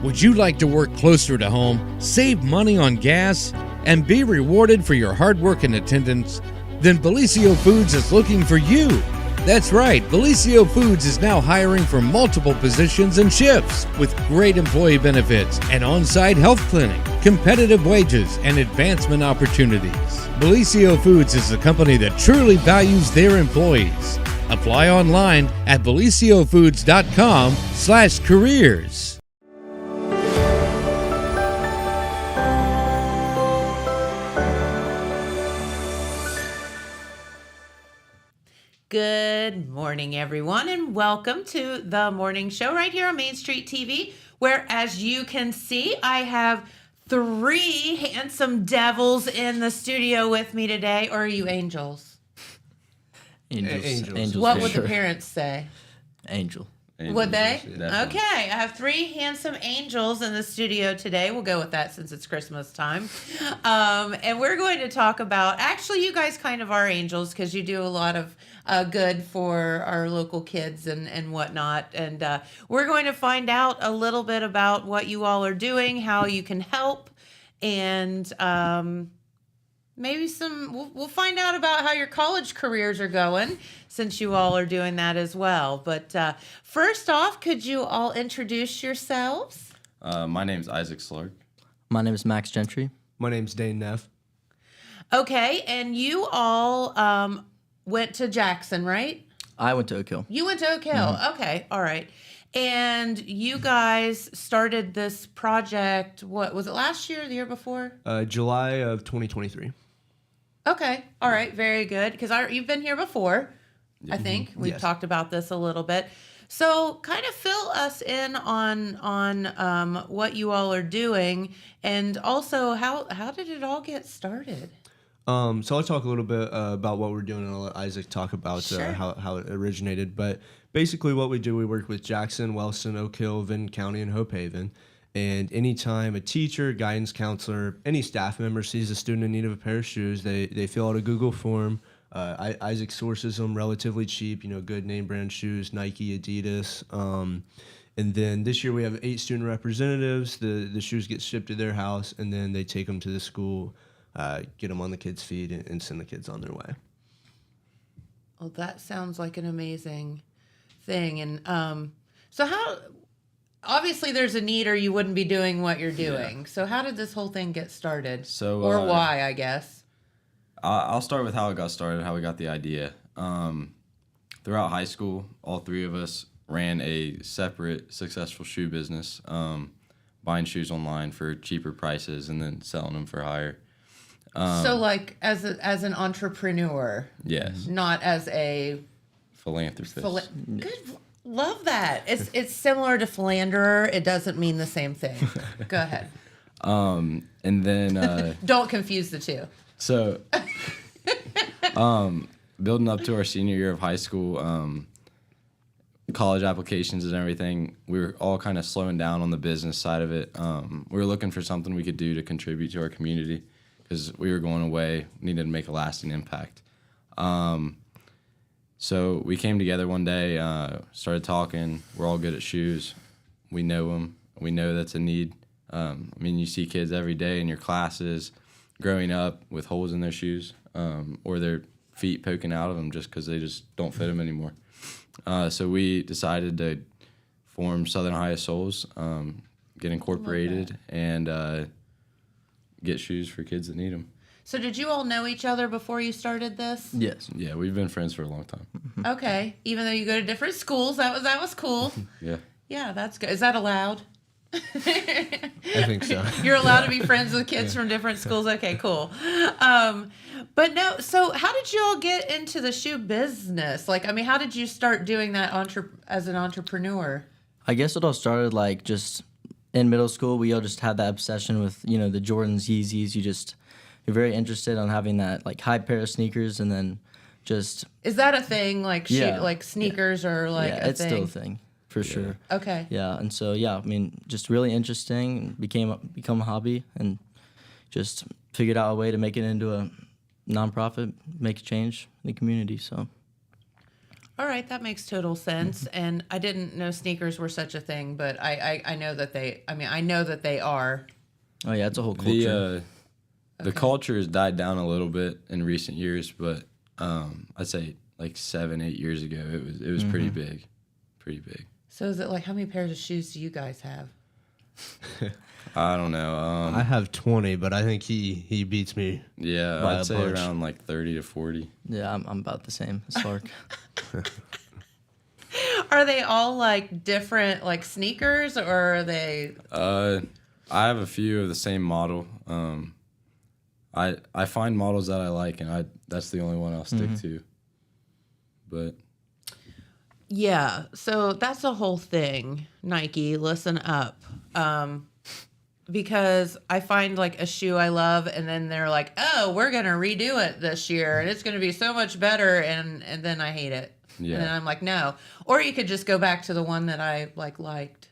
Would you like to work closer to home, save money on gas, and be rewarded for your hard work and attendance? Then Bellisio Foods is looking for you. That's right, Bellisio Foods is now hiring for multiple positions and shifts with great employee benefits, an on-site health clinic, competitive wages, and advancement opportunities. Bellisio Foods is a company that truly values their employees. Apply online at BellisioFoods.com/careers. Good morning, everyone, and welcome to the morning show right here on Main Street TV, where, as you can see, I have three handsome devils in the studio with me today. Or are you angels? Angels. What would the parents say? Angel. Would they? Definitely. Okay, I have three handsome angels in the studio today. We'll go with that since it's Christmas time. And we're going to talk about, actually, you guys kind of are angels because you do a lot of good for our local kids and whatnot. And we're going to find out a little bit about what you all are doing, how you can help, and maybe we'll find out about how your college careers are going, since you all are doing that as well. But first off, could you all introduce yourselves? My name's Isaac Slark. My name is Max Gentry. My name's Dane Neff. Okay, and you all went to Jackson, right? I went to Oak Hill. You went to Oak Hill. Okay, all right. And you guys started this project, what, was it last year or the year before? July of 2023. Okay. All right. Very good. Because you've been here before, I think. We've Yes. talked about this a little bit. So kind of fill us in on what you all are doing, and also how did it all get started? So I'll talk a little bit about what we're doing, and I'll let Isaac talk about Sure. how it originated. But basically what we do, we work with Jackson, Wellston, Oak Hill, Vinton County, and Hope Haven. And anytime a teacher, guidance counselor, any staff member sees a student in need of a pair of shoes, they fill out a Google form. Isaac sources them relatively cheap, good name brand shoes, Nike, Adidas. And then this year we have 8 student representatives. The shoes get shipped to their house, and then they take them to the school, get them on the kids' feet, and send the kids on their way. Well, that sounds like an amazing thing. And so how, obviously there's a need or you wouldn't be doing what you're doing. Yeah. So how did this whole thing get started? So, or why, I guess? I'll start with how it got started, how we got the idea. Throughout high school, all three of us ran a separate successful shoe business, buying shoes online for cheaper prices and then selling them for higher. So like as an entrepreneur, Yes, not as a philanthropist. good. Love that. It's similar to philanderer. It doesn't mean the same thing. Go ahead. And then Don't confuse the two. so, building up to our senior year of high school, college applications and everything, we were all kind of slowing down on the business side of it. We were looking for something we could do to contribute to our community because we were going away, needed to make a lasting impact. So we came together one day, started talking. We're all good at shoes. We know them. We know that's a need. You see kids every day in your classes growing up with holes in their shoes or their feet poking out of them just because they just don't fit them anymore. So we decided to form Southern Ohio Soles, get incorporated, and get shoes for kids that need them. So did you all know each other before you started this? Yes. Yeah, we've been friends for a long time. Okay. Even though you go to different schools, that was cool. Yeah. Yeah, that's good. Is that allowed? I think so. You're allowed to be friends with kids from different schools. Okay, cool. But no, so how did you all get into the shoe business? How did you start doing that as an entrepreneur? I guess it all started just in middle school. We all just had that obsession with, the Jordans, Yeezys. You're very interested on having that high pair of sneakers, and then just Is that a thing? Yeah. Like sneakers or yeah, a it's thing? still a thing for sure. Okay. Yeah, and so just really interesting. Become a hobby, and just figured out a way to make it into a nonprofit, make a change in the community. So All right, that makes total sense. And I didn't know sneakers were such a thing, but I know that they. I mean, I know that they are. Oh yeah, it's a whole culture. The culture has died down a little bit in recent years, but I'd say like 7-8 years ago, it was pretty big, pretty big. So is it like how many pairs of shoes do you guys have? I don't know. I have 20, but I think he beats me. Yeah, by a I'd say bunch. around like 30 to 40. Yeah, I'm about the same as Sark. Are they all like different like sneakers, or are they? I have a few of the same model. I find models that I like, and that's the only one I'll stick to. But Yeah, so that's the whole thing. Nike, listen up. Because I find like a shoe I love, and then they're like, "Oh, we're gonna redo it this year, and it's gonna be so much better," and then I hate it. Yeah. And then I'm like, no. Or you could just go back to the one that I liked.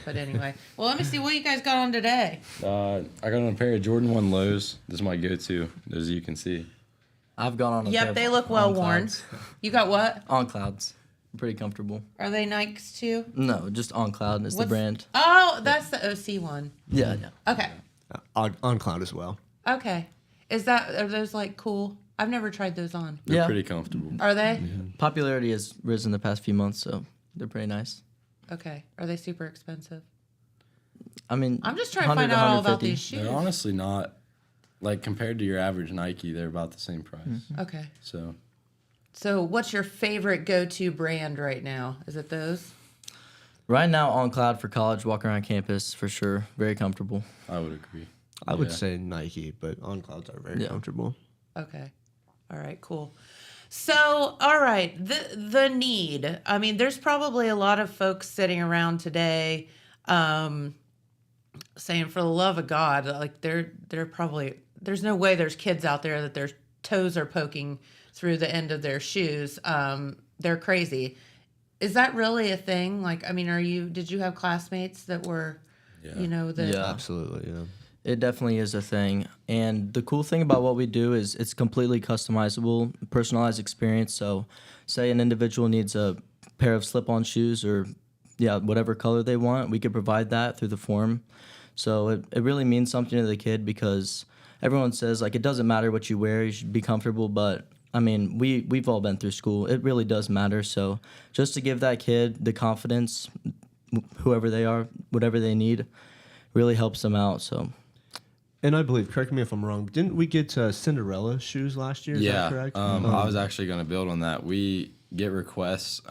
But anyway, well, let me see what you guys got on today. I got on a pair of Jordan 1 lows. This is my go-to, as you can see. I've gone on a pair Yep, of they look well On worn. Clouds. You got what? On Clouds. Pretty comfortable. Are they Nikes too? No, just On Cloud is the brand. Oh, that's the OC one. Yeah. Okay. On Cloud as well. Okay. Are those like cool? I've never tried those on. They're Yeah. pretty comfortable. Are they? Popularity has risen the past few months, so they're pretty nice. Okay. Are they super expensive? I mean, I'm just trying to 100 find out all about 150. these shoes. They're honestly not, like, compared to your average Nike, they're about the same price. Okay. So, What's your favorite go-to brand right now? Is it those? Right now, On Cloud for college, walk around campus for sure. Very comfortable. I would agree. I would Yeah. say Nike, but On Clouds are very comfortable. Okay. All right, cool. So, all right, the need. I mean, there's probably a lot of folks sitting around today saying, for the love of God, like they're probably, there's no way there's kids out there that their toes are poking through the end of their shoes. They're crazy. Is that really a thing? Like, I mean, did you have classmates that were, Yeah. Yeah. Absolutely, yeah. It definitely is a thing. And the cool thing about what we do is it's completely customizable, personalized experience. So, say an individual needs a pair of slip on shoes or, whatever color they want, we could provide that through the form. So, it really means something to the kid because everyone says, like, it doesn't matter what you wear, you should be comfortable. But, I mean, we've all been through school. It really does matter. So, just to give that kid the confidence, whoever they are, whatever they need, really helps them out. So. And I believe, correct me if I'm wrong, didn't we get Cinderella shoes last year? Is that correct? I was actually going to build on that. We get requests,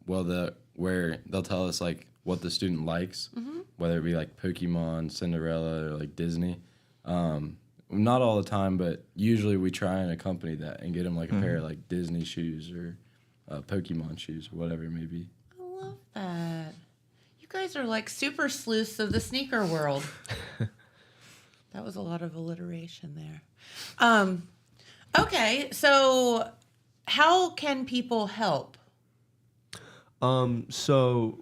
where they'll tell us like what the student likes, whether it be like Pokemon, Cinderella, or like Disney. Not all the time, but usually we try and accompany that and get them like a pair of like Disney shoes or Pokemon shoes or whatever it may be. I love that. You guys are like super sleuths of the sneaker world. That was a lot of alliteration there. Okay, so how can people help? So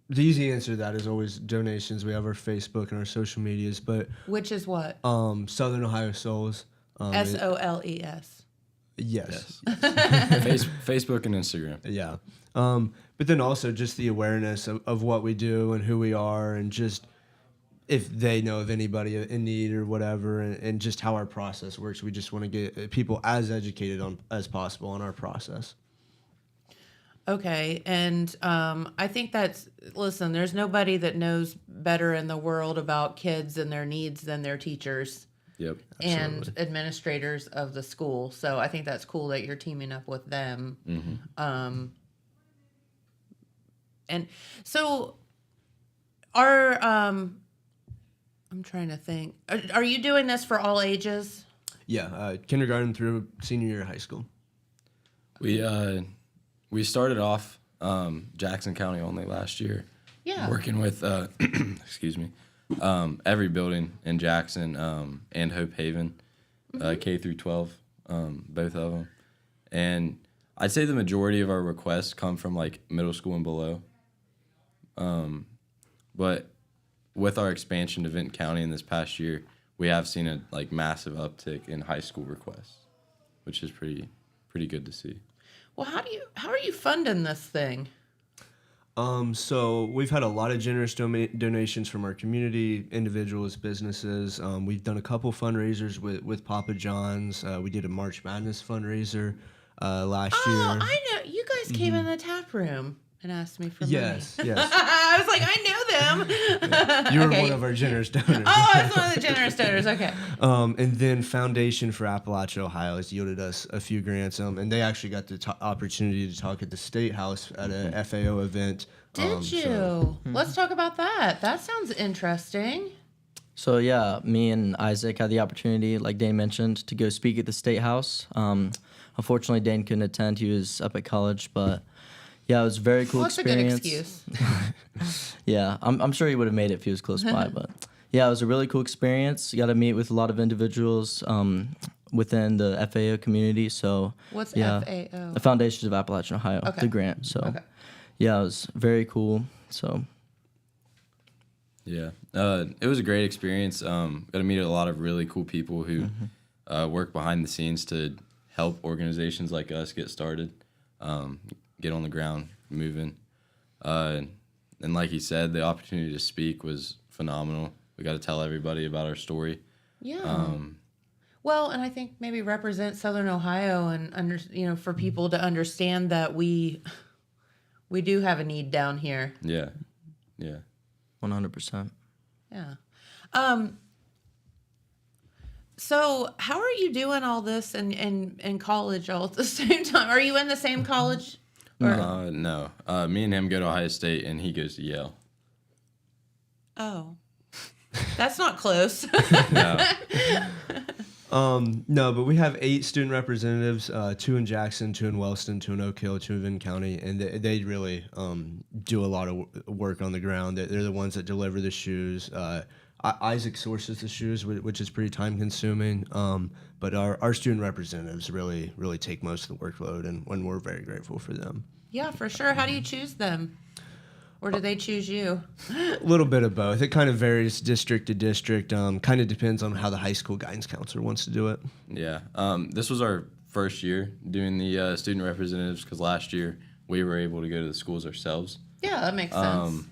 the easy answer to that is always donations. We have our Facebook and our social medias, but Which is what? Southern Ohio Souls. SOLES. Yes. Facebook and Instagram. Yeah. But then also just the awareness of what we do and who we are, and just if they know of anybody in need or whatever, and just how our process works. We just want to get people as educated as possible on our process. Okay, and I think listen, there's nobody that knows better in the world about kids and their needs than their teachers Yep. and administrators of the school. So I think that's cool that you're teaming up with them. And so I'm trying to think. Are you doing this for all ages? Yeah, kindergarten through senior year of high school. We started off Jackson County only last year. Yeah. Working with excuse me, every building in Jackson and Hope Haven, K through 12, both of them, and I'd say the majority of our requests come from like middle school and below. But with our expansion to Vinton County in this past year, we have seen a like massive uptick in high school requests, which is pretty good to see. Well, how are you funding this thing? So we've had a lot of generous donations from our community, individuals, businesses. We've done a couple fundraisers with Papa John's. We did a March Madness fundraiser last year. Oh, I know. You guys came in the tap room and asked me for money. Yes. I was like, I know them. You were Okay. one of our generous donors. Oh, I was one of the generous donors. Okay. And then Foundation for Appalachia, Ohio has yielded us a few grants. And they actually got the opportunity to talk at the State House at a FAO event. Did you? So- Let's talk about that. That sounds interesting. So yeah, me and Isaac had the opportunity, like Dane mentioned, to go speak at the State House. Unfortunately, Dane couldn't attend; he was up at college. But yeah, it was a very cool What's experience. a good excuse? Yeah, I'm sure he would have made it if he was close by. But yeah, it was a really cool experience. You got to meet with a lot of individuals within the FAO community. So What's yeah, FAO? the Foundations of Appalachian Ohio, Okay. the grant. So Okay. yeah, it was very cool. So Yeah, it was a great experience. Got to meet a lot of really cool people who work behind the scenes to help organizations like us get started, get on the ground moving. And like he said, the opportunity to speak was phenomenal. We got to tell everybody about our story. Yeah. Well, and I think maybe represent Southern Ohio and for people to understand that we do have a need down here. Yeah, yeah. 100%. Yeah. So how are you doing all this in college all at the same time? Are you in the same college? Or, No, me and him go to Ohio State, and he goes to Yale. oh, that's not close. No. No, but we have 8 student representatives, 2 in Jackson, 2 in Wellston, 2 in Oak Hill, 2 in Vinton County, and they really do a lot of work on the ground. They're the ones that deliver the shoes. Isaac sources the shoes, which is pretty time consuming. But our student representatives really take most of the workload, and we're very grateful for them. Yeah, for sure. How do you choose them? Or do they choose you? A little bit of both. It kind of varies district to district. Kind of depends on how the high school guidance counselor wants to do it. Yeah. This was our first year doing the student representatives because last year we were able to go to the schools ourselves. Yeah, that makes sense.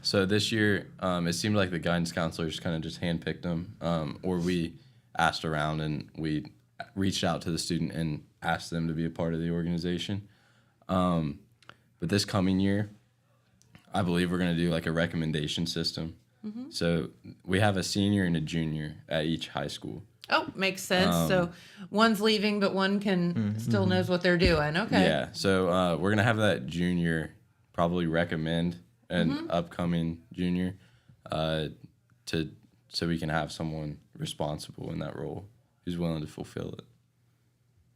So this year, it seemed like the guidance counselors kind of just handpicked them, or we asked around and we reached out to the student and asked them to be a part of the organization. But this coming year, I believe we're going to do like a recommendation system. Mm-hmm. So we have a senior and a junior at each high school. Oh, makes sense. So one's leaving, but one can still knows what they're doing. Okay. Yeah. So we're going to have that junior probably recommend an upcoming junior so we can have someone responsible in that role who's willing to fulfill it.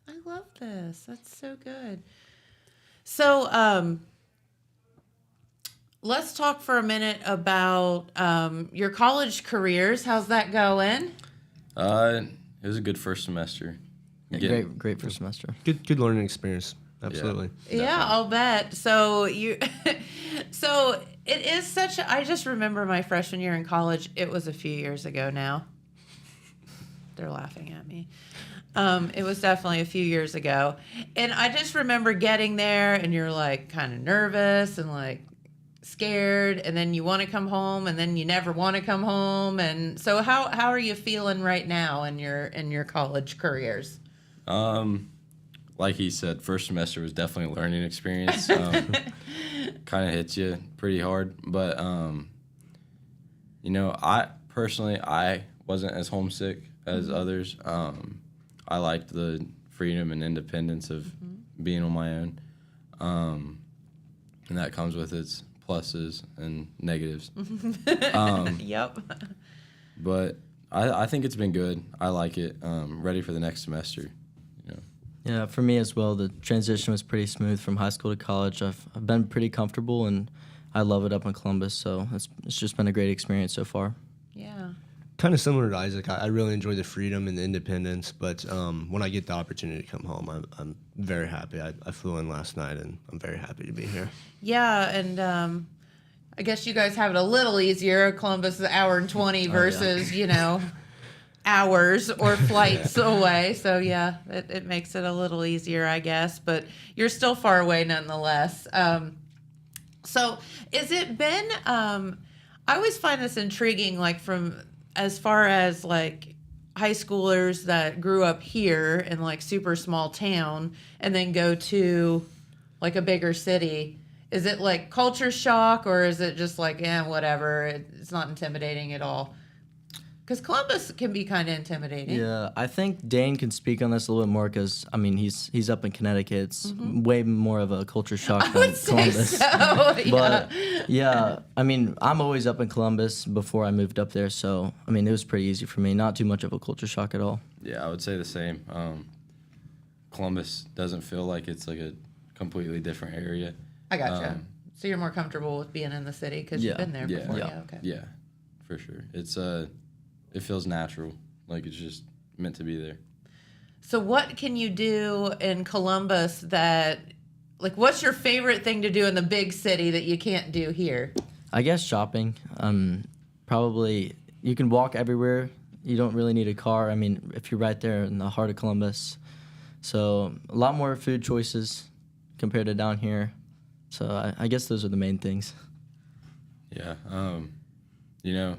I love this. That's so good. So, let's talk for a minute about your college careers. How's that going? It was a good first semester. Yeah, great first semester. Good learning experience. Absolutely. Yeah, I'll bet. So so it is such. I just remember my freshman year in college. It was a few years ago now. They're laughing at me. It was definitely a few years ago, and I just remember getting there, and you're like kind of nervous and like scared, and then you want to come home, and then you never want to come home. And so, how are you feeling right now in your college careers? Like he said, first semester was definitely a learning experience. Kind of hits you pretty hard, but I personally wasn't as homesick as others. I liked the freedom and independence of being on my own, and that comes with its pluses and negatives. Yep. But I think it's been good. I like it. Ready for the next semester. Yeah, for me as well, the transition was pretty smooth from high school to college. I've been pretty comfortable, and I love it up in Columbus, so it's just been a great experience so far. Yeah. Kind of similar to Isaac, I really enjoy the freedom and the independence, but when I get the opportunity to come home, I'm very happy. I flew in last night, and I'm very happy to be here. Yeah, and I guess you guys have it a little easier. Columbus is an hour and 20 versus, hours or flights away. So yeah, it makes it a little easier, I guess. But you're still far away nonetheless. So is it been? I always find this intriguing, like from as far as like high schoolers that grew up here in like super small town and then go to like a bigger city. Is it like culture shock, or is it just like, whatever? It's not intimidating at all. Because Columbus can be kind of intimidating. Yeah, I think Dane can speak on this a little bit more because I mean he's up in Connecticut. It's way more of a culture shock I than would say Columbus. so. Yeah. But yeah, I mean I'm always up in Columbus before I moved up there, so I mean it was pretty easy for me. Not too much of a culture shock at all. Yeah, I would say the same. Columbus doesn't feel like it's like a completely different area. I gotcha. So you're more comfortable with being in the city because you've Yeah. been there Yeah. before. Yeah. Yeah. Okay. Yeah, for sure. It's it feels natural, like it's just meant to be there. So what can you do in Columbus that, like, what's your favorite thing to do in the big city that you can't do here? I guess shopping. Probably you can walk everywhere. You don't really need a car. I mean, if you're right there in the heart of Columbus, so a lot more food choices compared to down here. So I guess those are the main things. Yeah. You know,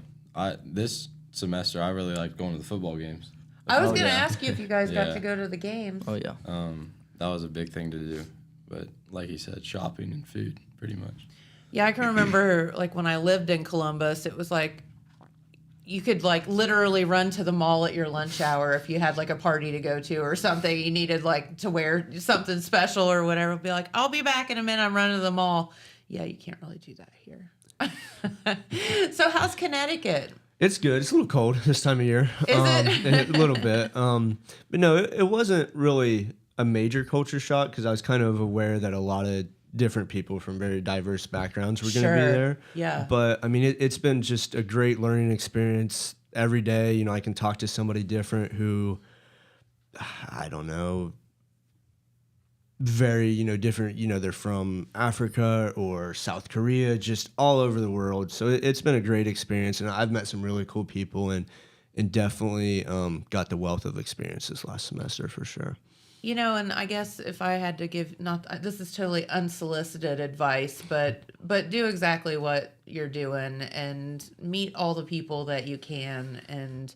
this semester I really like going to the football games. I was Oh, going to yeah. ask you if you guys got Yeah. to go to the games. Oh yeah. That was a big thing to do. But like you said, shopping and food, pretty much. Yeah, I can remember, like, when I lived in Columbus, it was like you could, like, literally run to the mall at your lunch hour if you had, like, a party to go to or something. You needed, like, to wear something special or whatever. Be like, I'll be back in a minute. I'm running to the mall. Yeah, you can't really do that here. So how's Connecticut? It's good. It's a little cold this time of year. Is it? A little bit. But no, it wasn't really a major culture shock because I was kind of aware that a lot of different people from very diverse backgrounds were going to Sure. be there. Yeah. But I mean, it's been just a great learning experience every day. You know, I can talk to somebody different who, I don't know, very, different, they're from Africa or South Korea, just all over the world. So it's been a great experience, and I've met some really cool people and definitely got the wealth of experience this last semester for sure. And I guess if I had to give, not this is totally unsolicited advice, but do exactly what you're doing and meet all the people that you can, and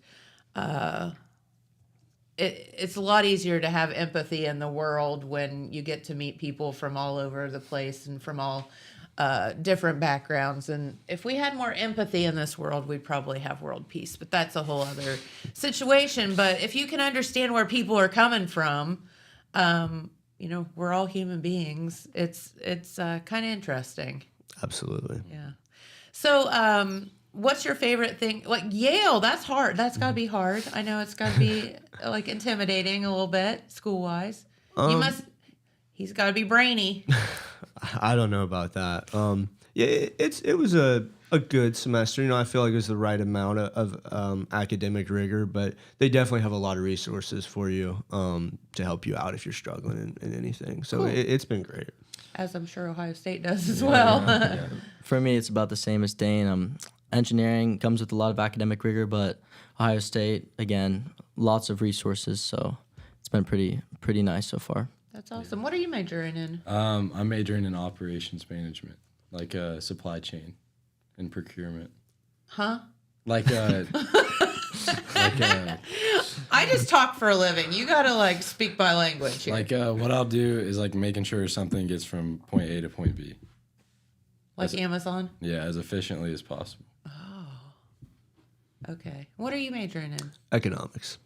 it's a lot easier to have empathy in the world when you get to meet people from all over the place and from all different backgrounds. And if we had more empathy in this world, we'd probably have world peace. But that's a whole other situation. But if you can understand where people are coming from, we're all human beings. It's kind of interesting. Absolutely. Yeah. So, what's your favorite thing? Like Yale, that's hard. That's got to be hard. I know it's got to be like intimidating a little bit school wise. He's got to be brainy. I don't know about that. Yeah, it was a good semester. I feel like it was the right amount of academic rigor, but they definitely have a lot of resources for you to help you out if you're struggling in anything. So Cool. it's been great. As I'm sure Ohio State does as well. For me, it's about the same as Dane. Engineering comes with a lot of academic rigor, but Ohio State, again, lots of resources. So it's been pretty nice so far. That's awesome. What are you majoring in? I'm majoring in operations management, like supply chain and procurement. Huh? Like I just talk for a living. You got to speak my language here. like what I'll do is like making sure something gets from point A to point B. Like Amazon? Yeah, as efficiently as possible. Okay. What are you majoring in? Economics.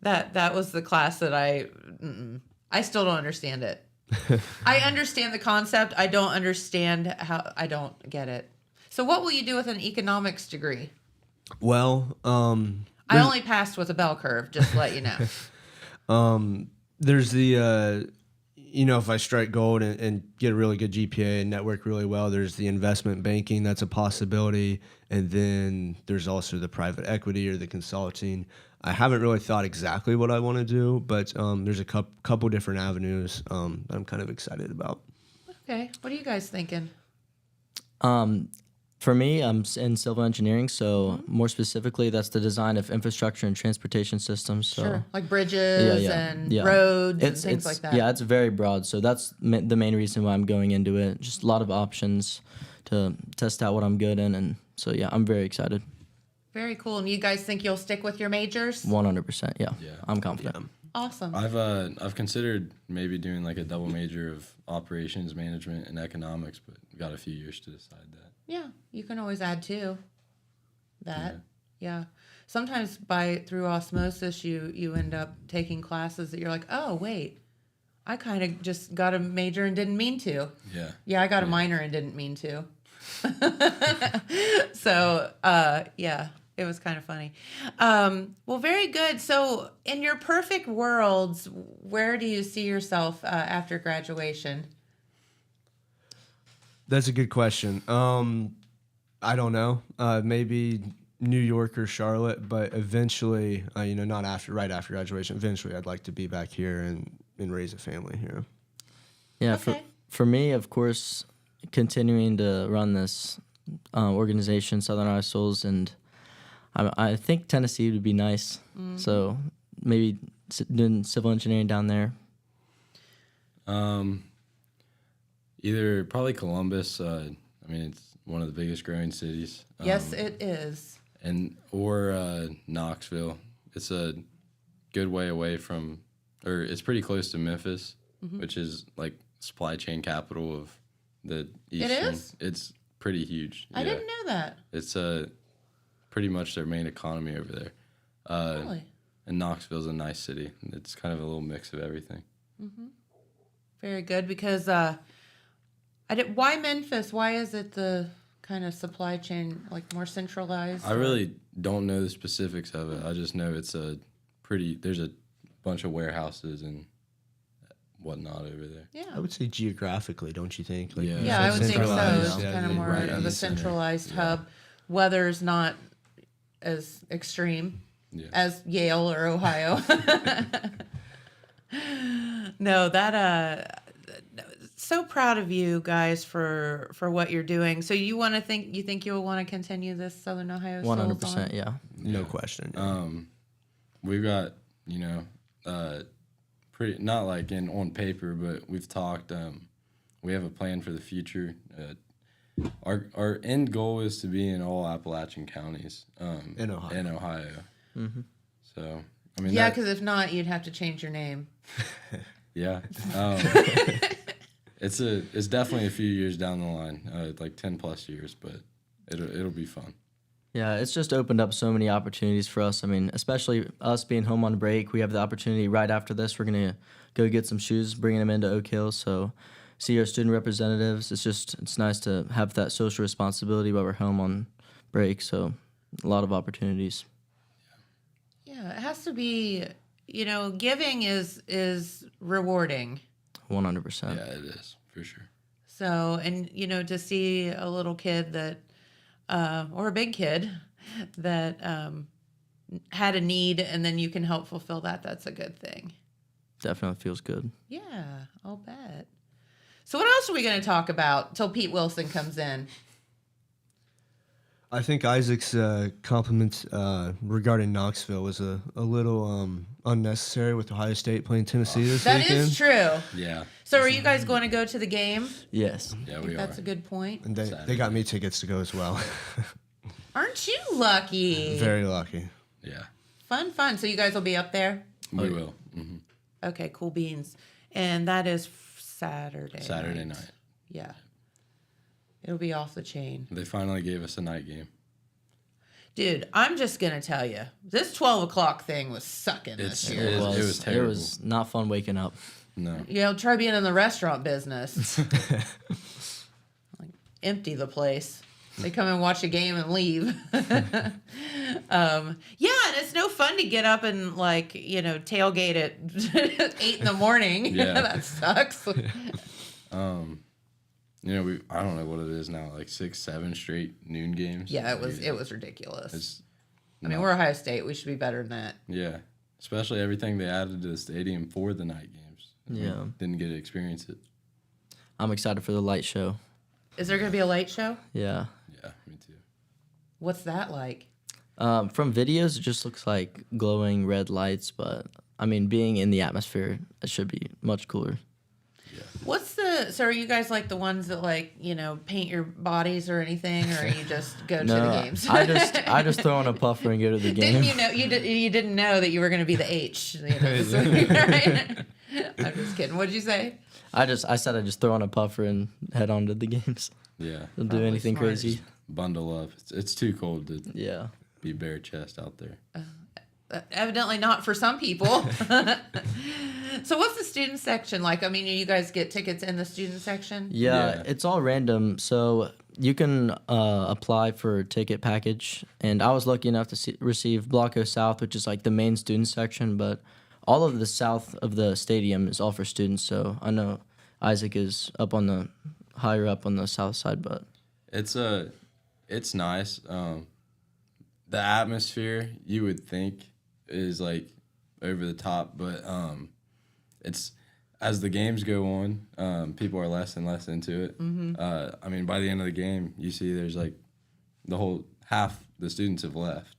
That was the class that I still don't understand it. I understand the concept. I don't understand I don't get it. So what will you do with an economics degree? Well, I only passed with a bell curve, just to let you know. there's the if I strike gold and get a really good GPA and network really well, there's the investment banking that's a possibility, and then there's also the private equity or the consulting. I haven't really thought exactly what I want to do, but there's a couple different avenues that I'm kind of excited about. Okay. What are you guys thinking? For me, I'm in civil engineering, so more specifically, that's the design of infrastructure and transportation systems. So Sure. Like bridges and roads and things like that. Yeah, it's very broad. So that's the main reason why I'm going into it. Just a lot of options to test out what I'm good in, and so yeah, I'm very excited. Very cool. And you guys think you'll stick with your majors? 100%. Yeah, Yeah. I'm confident. Awesome. I've considered maybe doing like a double major of operations management and economics, but got a few years to decide that. Yeah, you can always add to that. Yeah. Yeah. Sometimes through osmosis you end up taking classes that you're like, "Oh, wait. I kind of just got a major and didn't mean to." Yeah. Yeah, I got a minor and didn't mean to. So, yeah, it was kind of funny. Well, very good. So, in your perfect worlds, where do you see yourself after graduation? That's a good question. I don't know. Maybe New York or Charlotte, but eventually, not right after graduation. Eventually, I'd like to be back here and raise a family here. Yeah, Okay. for me, of course, continuing to run this organization, Southern Iowa Souls, and I think Tennessee would be nice. So maybe doing civil engineering down there. Either probably Columbus. It's one of the biggest growing cities. Yes, it is. Or Knoxville. It's a good way away from, or it's pretty close to Memphis, which is like supply chain capital of the Eastern. is? It's pretty huge. I didn't know that. It's pretty much their main economy over there. Really? And Knoxville's a nice city. It's kind of a little mix of everything. Very good, because why Memphis? Why is it the kind of supply chain like more centralized? I really don't know the specifics of it. I just know it's there's a bunch of warehouses and whatnot over there. Yeah. I would say geographically, don't you think? Like, Yeah. Yeah, I would think so. centralized, It's yeah, kind of more right in of a the center. centralized hub. Weather's not as extreme Yeah. as Yale or Ohio. No, so proud of you guys for what you're doing. So you think you'll want to continue this Southern Ohio Souls 100%. on? Yeah. No question. We've got, pretty, not like on paper, but we've talked. We have a plan for the future. Our end goal is to be in all Appalachian counties In Ohio. So, Yeah, because if not, you'd have to change your name. yeah. It's definitely a few years down the line, like 10 plus years, but it'll be fun. Yeah, it's just opened up so many opportunities for us. I mean, especially us being home on break, we have the opportunity right after this. We're going to go get some shoes, bringing them into Oak Hill. So see our student representatives. It's nice to have that social responsibility while we're home on break. So a lot of opportunities. Yeah, it has to be, giving is rewarding. 100%. Yeah, it is, for sure. So, and, to see a little kid that, or a big kid that had a need and then you can help fulfill that, that's a good thing. Definitely feels good. Yeah, I'll bet. So what else are we going to talk about till Pete Wilson comes in? I think Isaac's compliment regarding Knoxville was a little unnecessary with Ohio State playing Tennessee this That weekend. is true. Yeah. So are you guys going to go to the game? Yes. Yeah, I we think are. that's a good point. And they got me tickets to go as well. Aren't you lucky? Very lucky. Yeah, Fun. So you guys will be up there? we will. Okay, cool beans. And that is Saturday. Saturday night. Yeah. It'll be off the chain. They finally gave us a night game. Dude, I'm just going to tell you, this 12 o'clock thing was sucking this It year. was terrible. It was not fun waking up. No. Try being in the restaurant business. Like, empty the place. They come and watch a game and leave. Yeah, and it's no fun to get up and tailgate at 8 in the morning. Yeah. That sucks. I don't know what it is now, like 6-7 straight noon games. Yeah, it was ridiculous. It's, We're Ohio State. We should be better than that. yeah, especially everything they added to the stadium for the night games. Yeah. Didn't get to experience it. I'm excited for the light show. Is there going to be a light show? Yeah. Yeah. Yeah, me too. What's that like? From videos, it just looks like glowing red lights, but I mean, being in the atmosphere, it should be much cooler. So are you guys like the ones that like, paint your bodies or anything, or you just go to No, the games? I just throw on a puffer and go to the game. Didn't you know you didn't know that you were going to be the H? Right? I'm just kidding. What'd you say? I said I just throw on a puffer and head on to the games. Yeah, Don't do Probably anything smart. crazy. bundle up. It's too cold to Yeah. be bare chest out there. Evidently not for some people. So what's the student section like? I mean, you guys get tickets in the student section? Yeah, Yeah. it's all random. So you can apply for a ticket package. And I was lucky enough to receive Block O South, which is like the main student section. But all of the south of the stadium is all for students. So I know Isaac is higher up on the south side, but It's nice. The atmosphere you would think is like over the top, but it's as the games go on, people are less and less into it. I mean, by the end of the game, you see there's like the whole half the students have left.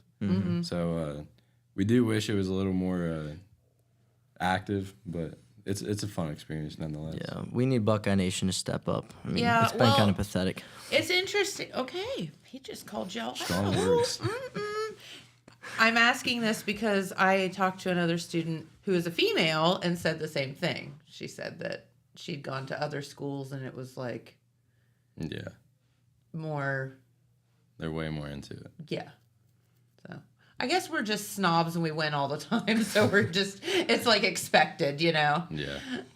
So we do wish it was a little more active, but it's a fun experience nonetheless. yeah, we need Buckeye Nation to step up. I mean, Yeah, it's been well- kind of pathetic. It's interesting. Okay, he just called y'all Strong out. words. I'm asking this because I talked to another student who is a female and said the same thing. She said that she'd gone to other schools and it was like Yeah, more, they're way more into it. yeah. So I guess we're just snobs and we win all the time. So it's like expected, Yeah.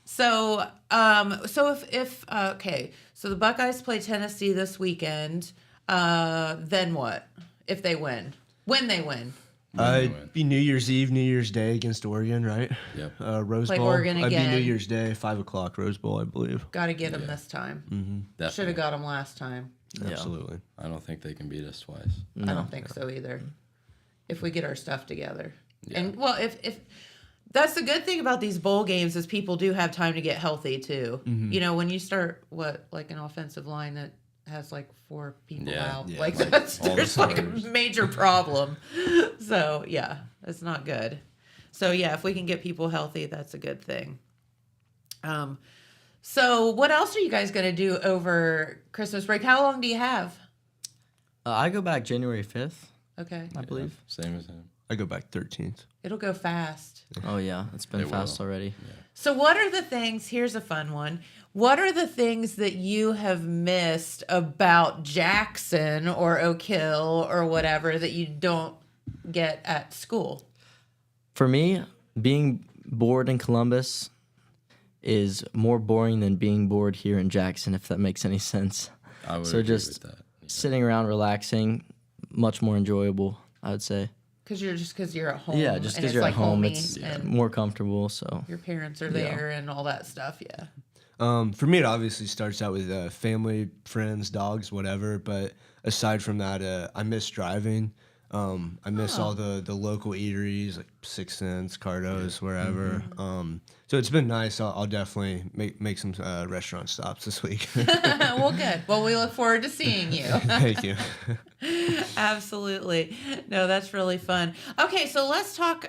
So, if okay, so the Buckeyes play Tennessee this weekend. Then what if they win? When they win, It'd be New Year's Eve, New Year's Day against Oregon, right? Yep. Rose Play Bowl. Oregon It'd be again. New Year's Day, 5:00 Rose Bowl, I believe. got to get them this time. Should Definitely. have got them last time. Yeah. Absolutely. I don't think they can beat us twice. I don't think so either. If we get our stuff together, Yeah. and well, if that's the good thing about these bowl games is people do have time to get healthy too. When you start like an offensive line that has like 4 people Yeah. out, Yeah, like like that's all the there's like a starters. major problem. So yeah, it's not good. So yeah, if we can get people healthy, that's a good thing. So what else are you guys gonna do over Christmas break? How long do you have? I go back January 5th, Okay, I believe. Same as him. I go back 13th. it'll go fast. Oh, yeah. It's been It fast will. already. So what are the things, here's a fun one. What are the things that you have missed about Jackson or Oak Hill or whatever that you don't get at school? For me, being bored in Columbus is more boring than being bored here in Jackson, if that makes any sense. I would So agree just with that. sitting around relaxing, much more enjoyable, I would say. Because you're at home. Yeah, just and because it's you're like at home, homey it's and more comfortable. So your parents are there and all that stuff. Yeah. For me, it obviously starts out with family, friends, dogs, whatever. But aside from that, I miss driving. I miss all the local eateries like Six Sense, Cardo's, wherever. So it's been nice. I'll definitely make some restaurant stops this week. Well, good. Well, we look forward to seeing you. Thank you. Absolutely. No, that's really fun. Okay, so let's talk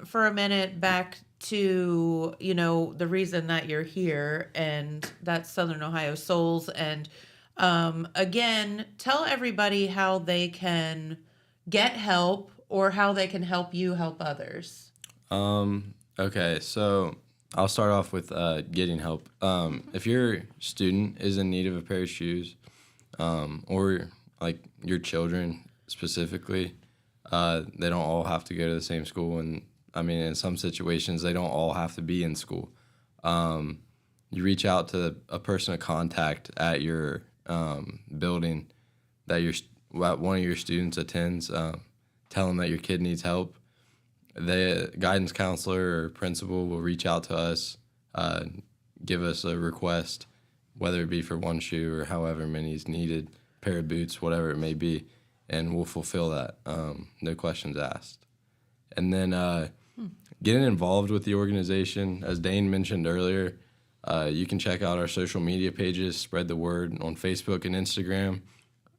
for a minute back to, the reason that you're here, and that's Southern Ohio Souls. And again, tell everybody how they can get help or how they can help you help others. Okay, so I'll start off with getting help. If your student is in need of a pair of shoes, or like your children specifically, they don't all have to go to the same school, and I mean, in some situations, they don't all have to be in school. You reach out to a person of contact at your building that one of your students attends. Tell them that your kid needs help. The guidance counselor or principal will reach out to us, give us a request, whether it be for one shoe or however many is needed, pair of boots, whatever it may be, and we'll fulfill that. No questions asked. And then getting involved with the organization, as Dane mentioned earlier, you can check out our social media pages, spread the word on Facebook and Instagram.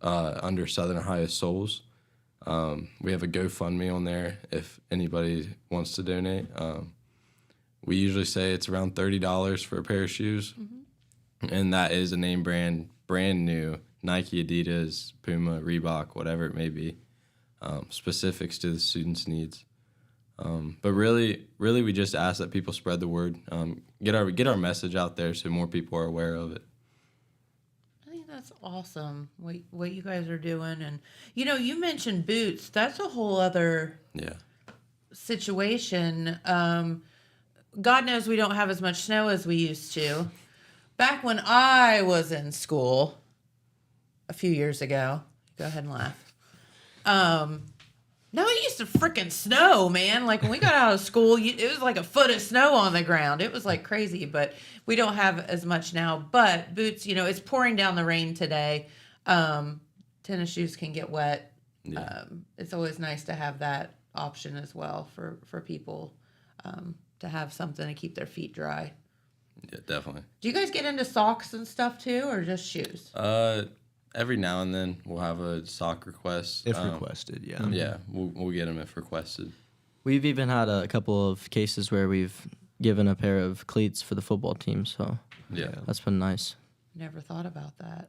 under Southern Ohio Souls. We have a GoFundMe on there if anybody wants to donate. We usually say it's around $30 for a pair of shoes, and that is a name brand, brand new, Nike, Adidas, Puma, Reebok, whatever it may be, specifics to the students' needs. But really, we just ask that people spread the word, get our message out there so more people are aware of it. I think that's awesome what you guys are doing. And, you mentioned boots. That's a whole other Yeah. situation. God knows we don't have as much snow as we used to. Back when I was in school a few years ago, go ahead and laugh. No, it used to freaking snow, man. Like when we got out of school, it was like a foot of snow on the ground. It was like crazy, but we don't have as much now. But boots, it's pouring down the rain today. Tennis shoes can get wet. Yeah. It's always nice to have that option as well for people to have something to keep their feet dry. Yeah, definitely. Do you guys get into socks and stuff too, or just shoes? Every now and then we'll have a sock request. If requested, yeah. Yeah, we'll get them if requested. We've even had a couple of cases where we've given a pair of cleats for the football team, so Yeah. that's been nice. Never thought about that.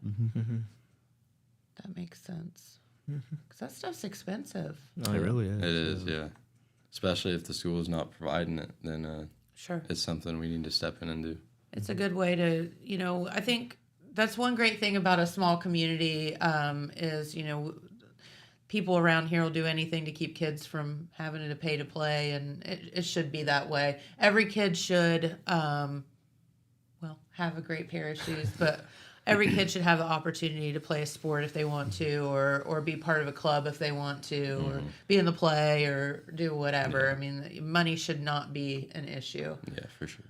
That makes sense. Because that stuff's expensive. Oh, It yeah. really is. It is, yeah. Especially if the school is not providing it, then Sure. it's something we need to step in and do. It's a good way to, I think that's one great thing about a small community is, people around here will do anything to keep kids from having to pay to play, and it should be that way. Every kid should, have a great pair of shoes, but every kid should have the opportunity to play a sport if they want to, or be part of a club if they want to, or be in the play, or do whatever. I mean, money should not be an issue. Yeah, for sure.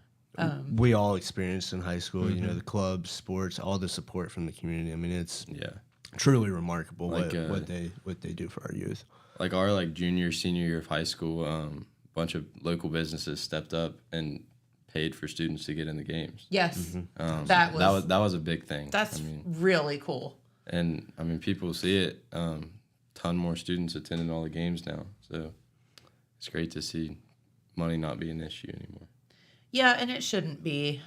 We all experienced in high school, the clubs, sports, all the support from the community. I mean, it's Yeah. truly remarkable Like, what they do for our youth. Like our junior, senior year of high school, a bunch of local businesses stepped up and paid for students to get in the games. Yes, That was a big thing. that's I mean, really cool. and I mean people see it. Ton more students attending all the games now, so it's great to see money not be an issue anymore. Yeah, and it shouldn't be.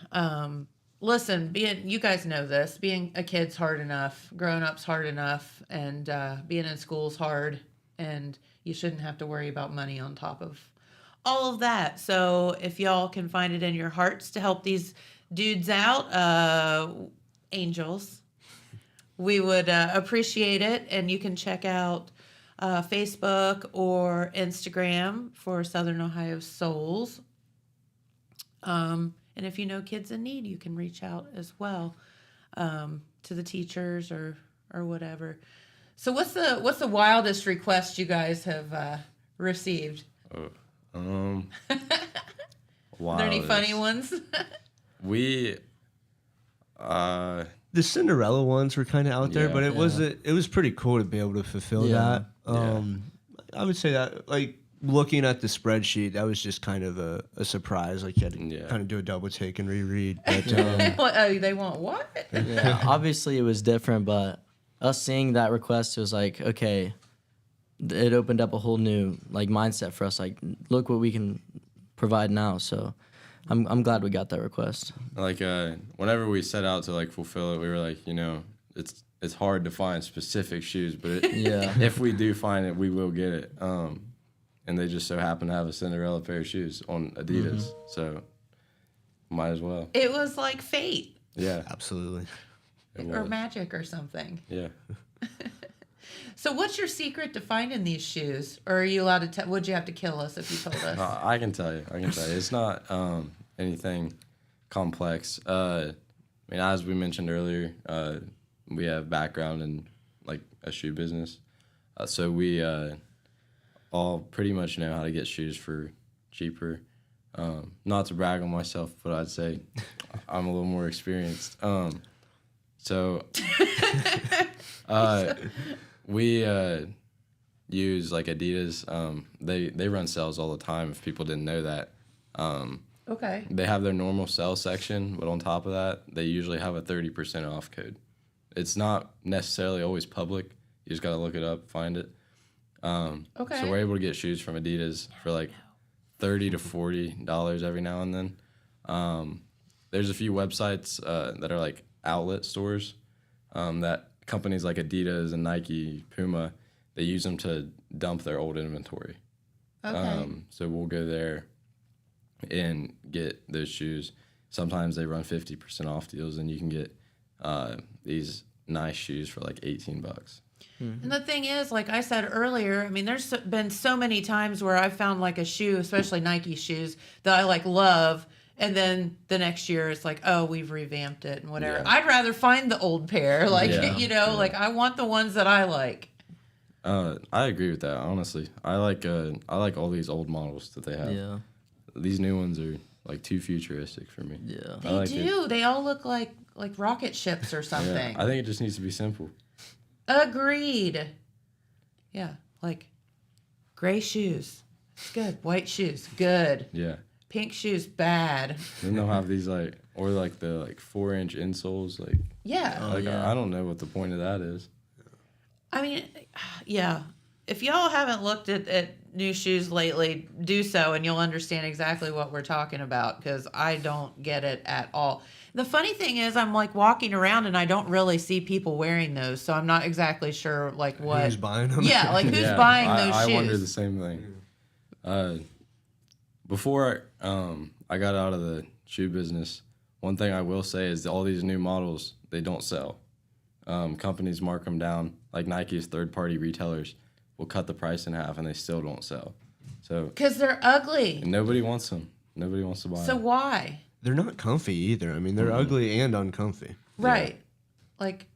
Listen, you guys know this. Being a kid's hard enough. Growing up's hard enough, and being in school's hard. And you shouldn't have to worry about money on top of all of that. So if y'all can find it in your hearts to help these dudes out, angels, we would appreciate it. And you can check out Facebook or Instagram for Southern Ohio Souls. And if you know kids in need, you can reach out as well to the teachers or whatever. So what's the wildest request you guys have received? Are there any funny ones? We The Cinderella ones were kind of out there, Yeah. but it was pretty cool to be able to fulfill Yeah. that. I would say that, like, looking at the spreadsheet, that was just kind of a surprise. Like, you had to kind of do a double take and reread. But They want what? Yeah, obviously it was different, but us seeing that request, it was like, okay, it opened up a whole new mindset for us. Like, look what we can provide now. So I'm glad we got that request. Whenever we set out to fulfill it, we were like, it's hard to find specific shoes, but Yeah. if we do find it, we will get it. And they just so happen to have a Cinderella pair of shoes on Adidas, so might as well. It was like fate Yeah, absolutely. it or was. magic or something. Yeah. So what's your secret to finding these shoes? Or are you allowed to would you have to kill us if you told us? I can tell you. It's not anything complex. I mean, as we mentioned earlier, we have background in a shoe business, so we all pretty much know how to get shoes for cheaper. Not to brag on myself, but I'd say I'm a little more experienced. So we use Adidas. They run sales all the time. If people didn't know that, Okay. they have their normal sale section, but on top of that, they usually have a 30% off code. It's not necessarily always public. You just got to look it up, find it. Okay. So we're able to get shoes from Adidas for like $30 to $40 every now and then. There's a few websites that are like outlet stores that companies like Adidas and Nike, Puma, they use them to dump their old inventory. Okay. So we'll go there and get those shoes. Sometimes they run 50% off deals, and you can get these nice shoes for like $18. And the thing is, like I said earlier, I mean, been so many times where I've found like a shoe, especially Nike shoes, that I like love. And then the next year it's like, oh, we've revamped it and whatever. Yeah. I'd rather find the old pair. Like, Yeah. like I want the ones that I like. I agree with that, honestly. I like all these old models that they have. Yeah. These new ones are like too futuristic for me. Yeah. They I like it. do. They all look like rocket ships or Yeah, something. I think it just needs to be simple. Agreed. Yeah, like gray shoes. It's good. White shoes. Good. Yeah. Pink shoes. Bad. Then they'll have these like, or like the 4-inch insoles. Like, Yeah. like yeah. I don't know what the point of that is. I mean, yeah. If y'all haven't looked at new shoes lately, do so and you'll understand exactly what we're talking about because I don't get it at all. The funny thing is I'm like walking around and I don't really see people wearing those, so I'm not exactly sure like what. Who's buying them? Yeah, like who's Yeah, buying those I shoes? wonder the same thing. Before I got out of the shoe business, one thing I will say is that all these new models, they don't sell. Companies mark them down, like Nike's third-party retailers will cut the price in half and they still don't sell. So Because they're ugly. and nobody wants them. Nobody wants to buy So them. why? They're not comfy either. I mean, they're ugly and uncomfy. Right. Like,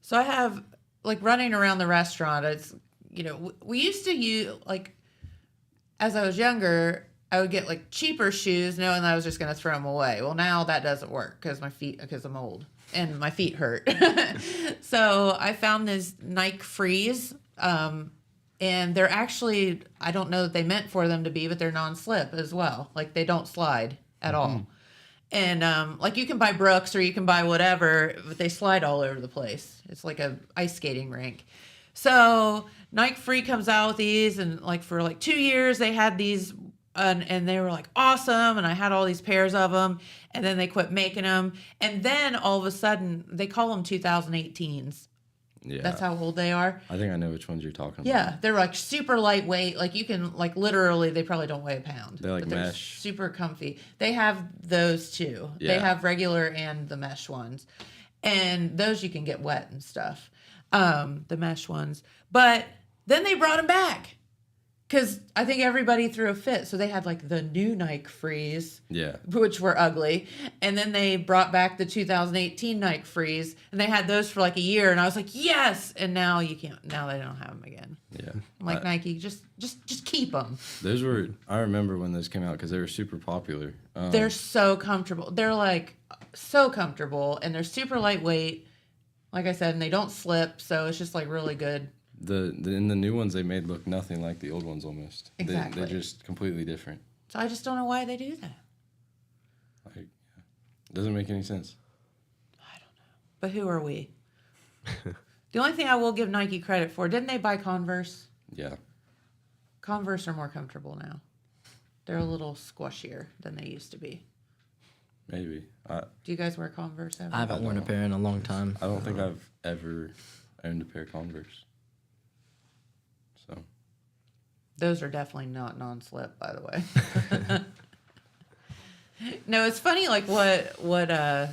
so I have, like, running around the restaurant, it's, we used to use, like, as I was younger, I would get, like, cheaper shoes knowing that I was just going to throw them away. Well, now that doesn't work because I'm old and my feet hurt. So I found this Nike Freeze, and they're actually, I don't know that they meant for them to be, but they're non-slip as well. Like, they don't slide at all. And like you can buy Brooks or you can buy whatever, but they slide all over the place. It's like a ice skating rink. So Nike Free comes out with these, and like for like 2 years they had these, and they were like awesome, and I had all these pairs of them, and then they quit making them, and then all of a sudden they call them 2018s. Yeah. That's how old they are. I think I know which ones you're talking about. Yeah, they're like super lightweight. Like you can like literally, they probably don't weigh a pound. They're like but mesh. super comfy. They have those too. They Yeah. have regular and the mesh ones, and those you can get wet and stuff. The mesh ones, but then they brought them back because I think everybody threw a fit. So they had like the new Nike Freeze, Yeah. which were ugly. And then they brought back the 2018 Nike Freeze, and they had those for like a year. And I was like, yes. And now you can't. Now they don't have them again. Yeah. I'm like, Nike, just keep them. Those were, I remember when those came out because they were super popular. They're so comfortable. They're like so comfortable, and they're super lightweight. Like I said, and they don't slip, so it's just like really good. In the new ones they made look nothing like the old ones almost. Exactly. They're just completely different. So I just don't know why they do that. Like, it doesn't make any sense. But who are we? The only thing I will give Nike credit for, didn't they buy Converse? Yeah. Converse are more comfortable now. They're a little squashier than they used to be. Maybe. Do you guys wear Converse ever? I haven't worn a pair in a long time. I don't think I've ever owned a pair of Converse. So Those are definitely not non-slip, by the way. No, it's funny, like what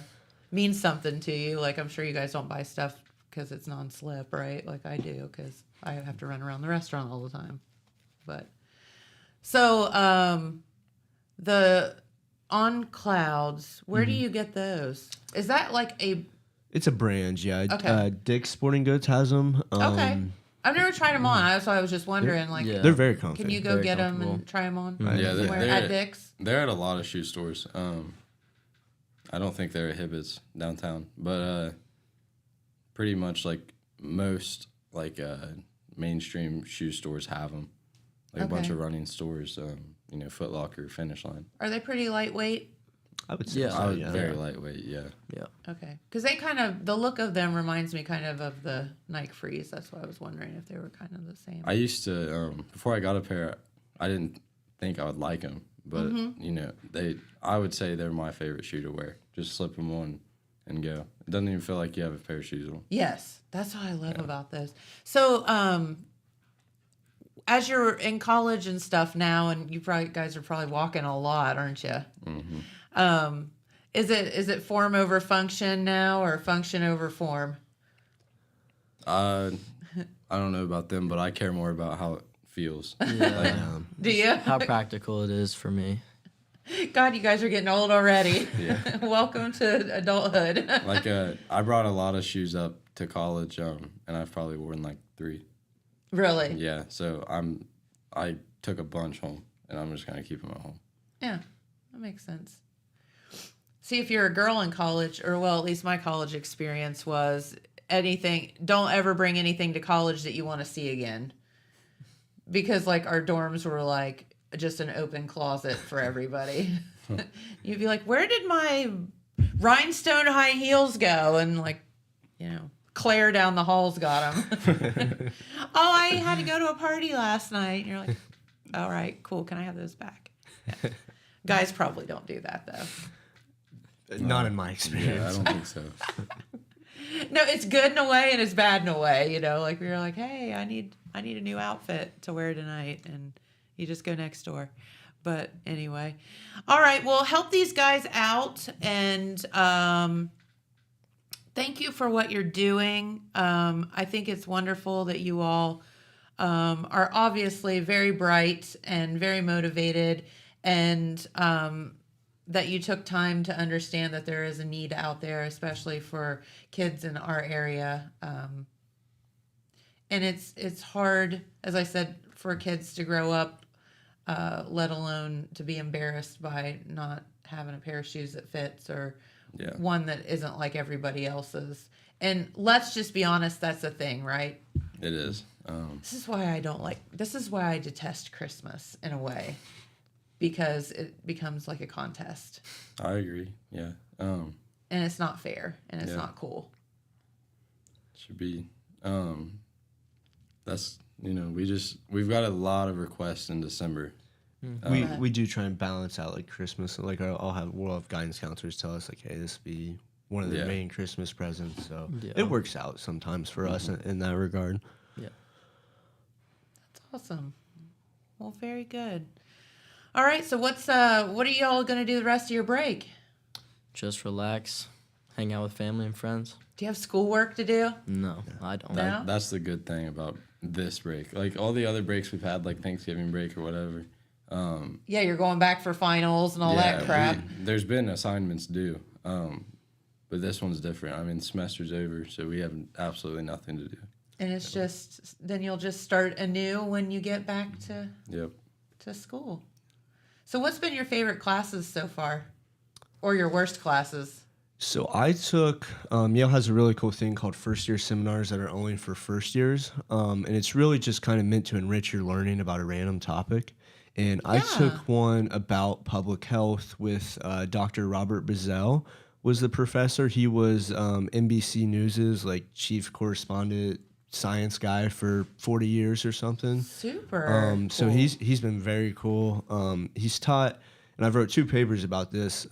means something to you. Like I'm sure you guys don't buy stuff because it's non-slip, right? Like I do because I have to run around the restaurant all the time. But so the On Clouds, where do you get those? Is that like a It's a brand, yeah. Okay. Dick's Sporting Goods has them. okay? I've never tried them on, so I was just wondering, like, Yeah. They're very comfy. can you go Very get them comfortable. and try them on? yeah, Somewhere at Dick's. they're at a lot of shoe stores. I don't think they're at Hibbett's downtown, but pretty much like most like mainstream shoe stores have them. Like a bunch Okay. of running stores, Foot Locker, Finish Line. Are they pretty lightweight? I would say Yeah, so, I would yeah. very lightweight. Yeah. Yeah. Okay, because they kind of the look of them reminds me kind of the Nike Freeze. That's why I was wondering if they were kind of the same. I used to before I got a pair, I didn't think I would like them, but you know I would say they're my favorite shoe to wear. Just slip them on and go. It doesn't even feel like you have a pair of shoes on. Yes, that's what I love about those. So, as you're in college and stuff now, and you probably guys are probably walking a lot, aren't you? Is it form over function now, or function over form? I don't know about them, but I care more about how it feels. Yeah. Do you? How practical it is for me. God, you guys are getting old already. Yeah. Welcome to adulthood. Like I brought a lot of shoes up to college, and I've probably worn like 3. Really? Yeah, so I took a bunch home, and I'm just gonna keep them at home. Yeah, that makes sense. See, if you're a girl in college, or well, at least my college experience was don't ever bring anything to college that you want to see again. Because like our dorms were like just an open closet for everybody. You'd be like, where did my rhinestone high heels go? And like, Claire down the halls got them. Oh, I had to go to a party last night. And you're like, all right, cool. Can I have those back? Yeah. Guys probably don't do that though. Not in my experience. Yeah, I don't think so. No, it's good in a way and it's bad in a way, like we were like, hey, I need a new outfit to wear tonight, and you just go next door. But anyway, all right, well, help these guys out, and thank you for what you're doing. I think it's wonderful that you all are obviously very bright and very motivated, and that you took time to understand that there is a need out there, especially for kids in our area. And it's hard, as I said, for kids to grow up, let alone to be embarrassed by not having a pair of shoes that fits, or one that isn't like everybody else's. And let's just be honest, that's a thing, right? It is. This is why I detest Christmas in a way. Because it becomes like a contest. I agree. Yeah. And it's not fair, and it's Yeah. not cool. Should be. That's we've got a lot of requests in December. We do try and balance out like Christmas. Like we'll have guidance counselors tell us like, hey, this would be one of the main Christmas presents. So it works out sometimes for us in that regard. Yeah. That's awesome. Well, very good. All right, so what are y'all gonna do the rest of your break? Just relax, hang out with family and friends. Do you have schoolwork to do? No, I don't. No? That's the good thing about this break. Like all the other breaks we've had, like Thanksgiving break or whatever. Yeah, you're going back for finals and all that crap. There's been assignments due, but this one's different. I mean, the semester's over, so we have absolutely nothing to do. And it's then you'll just start anew when you get back Yep. to school. So what's been your favorite classes so far? Or your worst classes? So I took, Yale has a really cool thing called first year seminars that are only for first years. And it's really just kind of meant to enrich your learning about a random topic. And I took one about public health with Dr. Robert Bazell was the professor. He was NBC News's like chief correspondent science guy for 40 years or something. Super. So cool. he's been very cool. He's taught, and I've wrote 2 papers about this.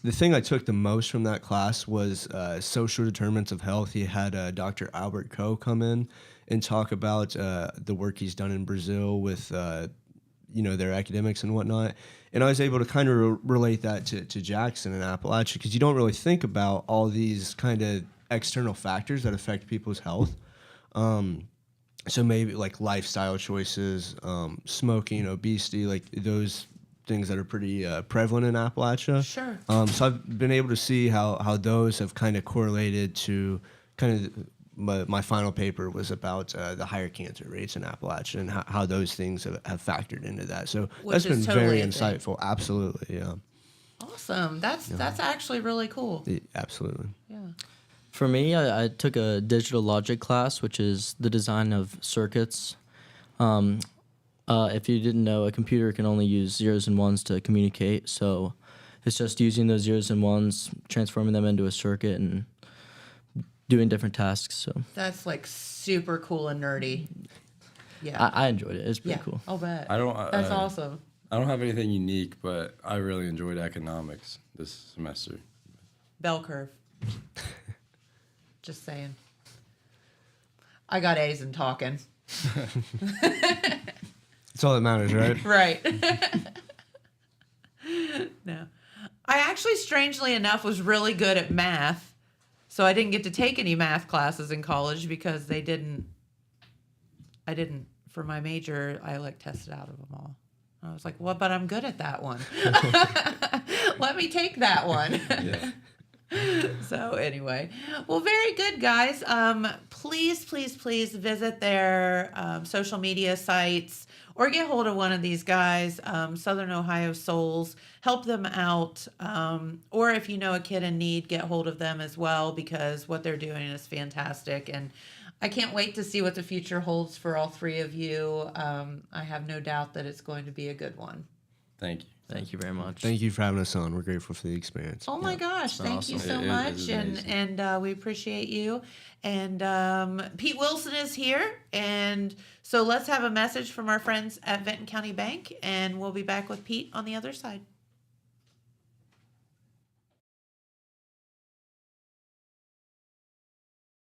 The thing I took the most from that class was social determinants of health. He had Dr. Albert Coe come in and talk about the work he's done in Brazil with their academics and whatnot. And I was able to kind of relate that to Jackson and Appalachia, because you don't really think about all these kind of external factors that affect people's health. So maybe like lifestyle choices, smoking, obesity, like those things that are pretty prevalent in Appalachia. Sure. So I've been able to see how those have kind of correlated to kind of my final paper was about the higher cancer rates in Appalachia and how those things have factored into that. So Which that's been is totally very a thing. insightful. Absolutely, yeah. Awesome. That's actually really cool. Absolutely. Yeah. For me, I took a digital logic class, which is the design of circuits. If you didn't know, a computer can only use zeros and ones to communicate. So it's just using those zeros and ones, transforming them into a circuit, and doing different tasks. So That's like super cool and nerdy. Yeah. I enjoyed it. It's pretty yeah. cool. I'll bet. I don't. That's awesome. I don't have anything unique, but I really enjoyed economics this semester. Bell curve. Just saying. I got A's in talking. That's all that matters, right? Right. No. I actually, strangely enough, was really good at math. So I didn't get to take any math classes in college because I didn't, for my major, I like tested out of them all. I was like, well, but I'm good at that one. Let me take that one. Yeah. So anyway, well, very good, guys. Please visit their social media sites or get hold of one of these guys, Southern Ohio Souls. Help them out. Or if you know a kid in need, get hold of them as well, because what they're doing is fantastic. And I can't wait to see what the future holds for all three of you. I have no doubt that it's going to be a good one. Thank you. Thank you very much. Thank you for having us on. We're grateful for the experience. Oh my gosh, thank you awesome. so It much. is And amazing. we appreciate you. And Pete Wilson is here. And so let's have a message from our friends at Vinton County Bank, and we'll be back with Pete on the other side.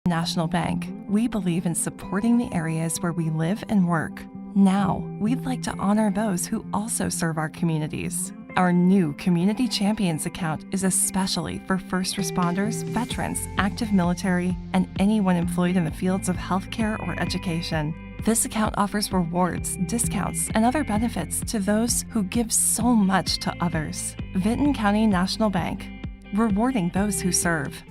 National Bank. We believe in supporting the areas where we live and work. Now, we'd like to honor those who also serve our communities. Our new Community Champions account is especially for first responders, veterans, active military, and anyone employed in the fields of healthcare or education. This account offers rewards, discounts, and other benefits to those who give so much to others. Vinton County National Bank, rewarding those who serve.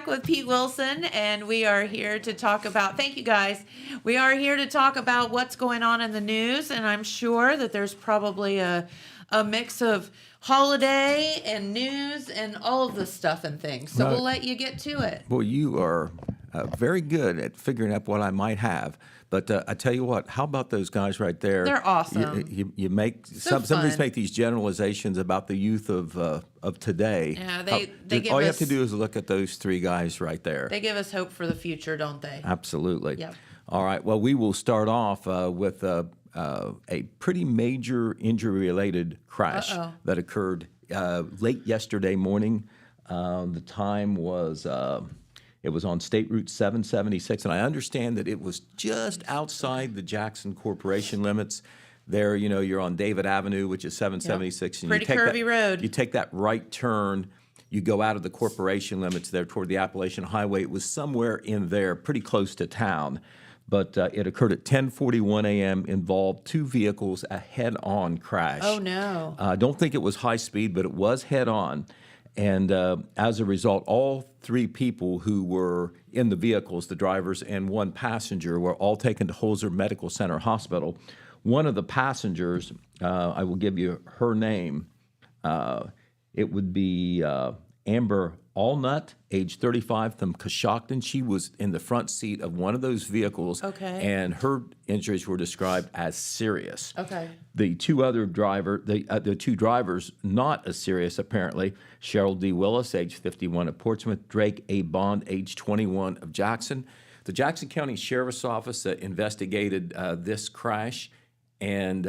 With Pete Wilson, and we are here to talk about, thank you guys, we are here to talk about what's going on in the news, and I'm sure that there's probably a mix of holiday and news and all of this stuff and things, so we'll let you get to it. Well, you are very good at figuring out what I might have. But I tell you what, how about those guys right there? They're awesome. You make some of these fun. make these generalizations about the youth of today. Yeah, they give all you us- have to do is look at those three guys right there. They give us hope for the future, don't they? Absolutely. Yep. All right. Well, we will start off with a pretty major injury-related crash that occurred late yesterday morning. The time was it was on State Route 776, and I understand that it was just outside the Jackson Corporation limits. There, you know, you're on David Avenue, which is 776, and Pretty you take curvy road. You take that right turn. You go out of the corporation limits there toward the Appalachian Highway. It was somewhere in there, pretty close to town. But it occurred at 10:41 a.m., involved two vehicles, a head-on crash. Oh, no. I don't think it was high speed, but it was head-on. And as a result, all three people who were in the vehicles, the drivers and one passenger, were all taken to Holzer Medical Center Hospital. One of the passengers, I will give you her name. It would be Amber Allnut, age 35, from Coshocton. She was in the front seat of one of those vehicles, and her injuries were described as serious. Okay. The two other the two drivers, not as serious apparently. Cheryl D. Willis, age 51 of Portsmouth. Drake A. Bond, age 21 of Jackson. The Jackson County Sheriff's Office investigated this crash, and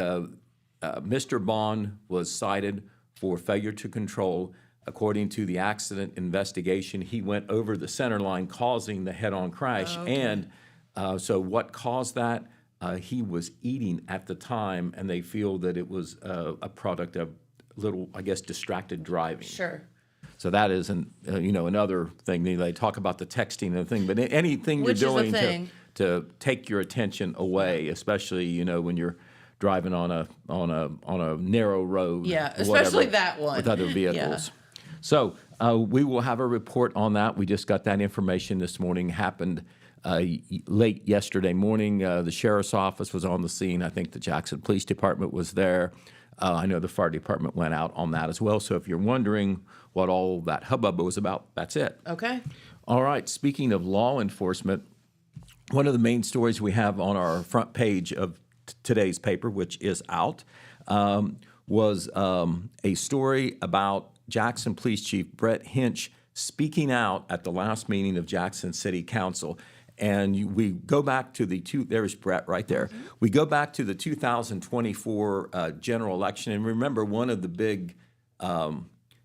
Mr. Bond was cited for failure to control. According to the accident investigation, he went over the center line, causing the head-on crash. And so what caused that? He was eating at the time, and they feel that it was a product of little, I guess, distracted driving. Sure. So that is, another thing. They talk about the texting and the thing, but anything Which is a you're doing thing. to take your attention away, especially when you're driving on a narrow road. Yeah, or especially whatever, that one. with other vehicles. So we will have a report on that. We just got that information this morning. Happened late yesterday morning. The sheriff's office was on the scene. I think the Jackson Police Department was there. I know the fire department went out on that as well. So if you're wondering what all that hubbub was about, that's it. Okay. All right. Speaking of law enforcement, one of the main stories we have on our front page of today's paper, which is out, was a story about Jackson Police Chief Brett Hinch speaking out at the last meeting of Jackson City Council. And we go back to there's Brett right there. We go back to the 2024 general election. And remember, one of the big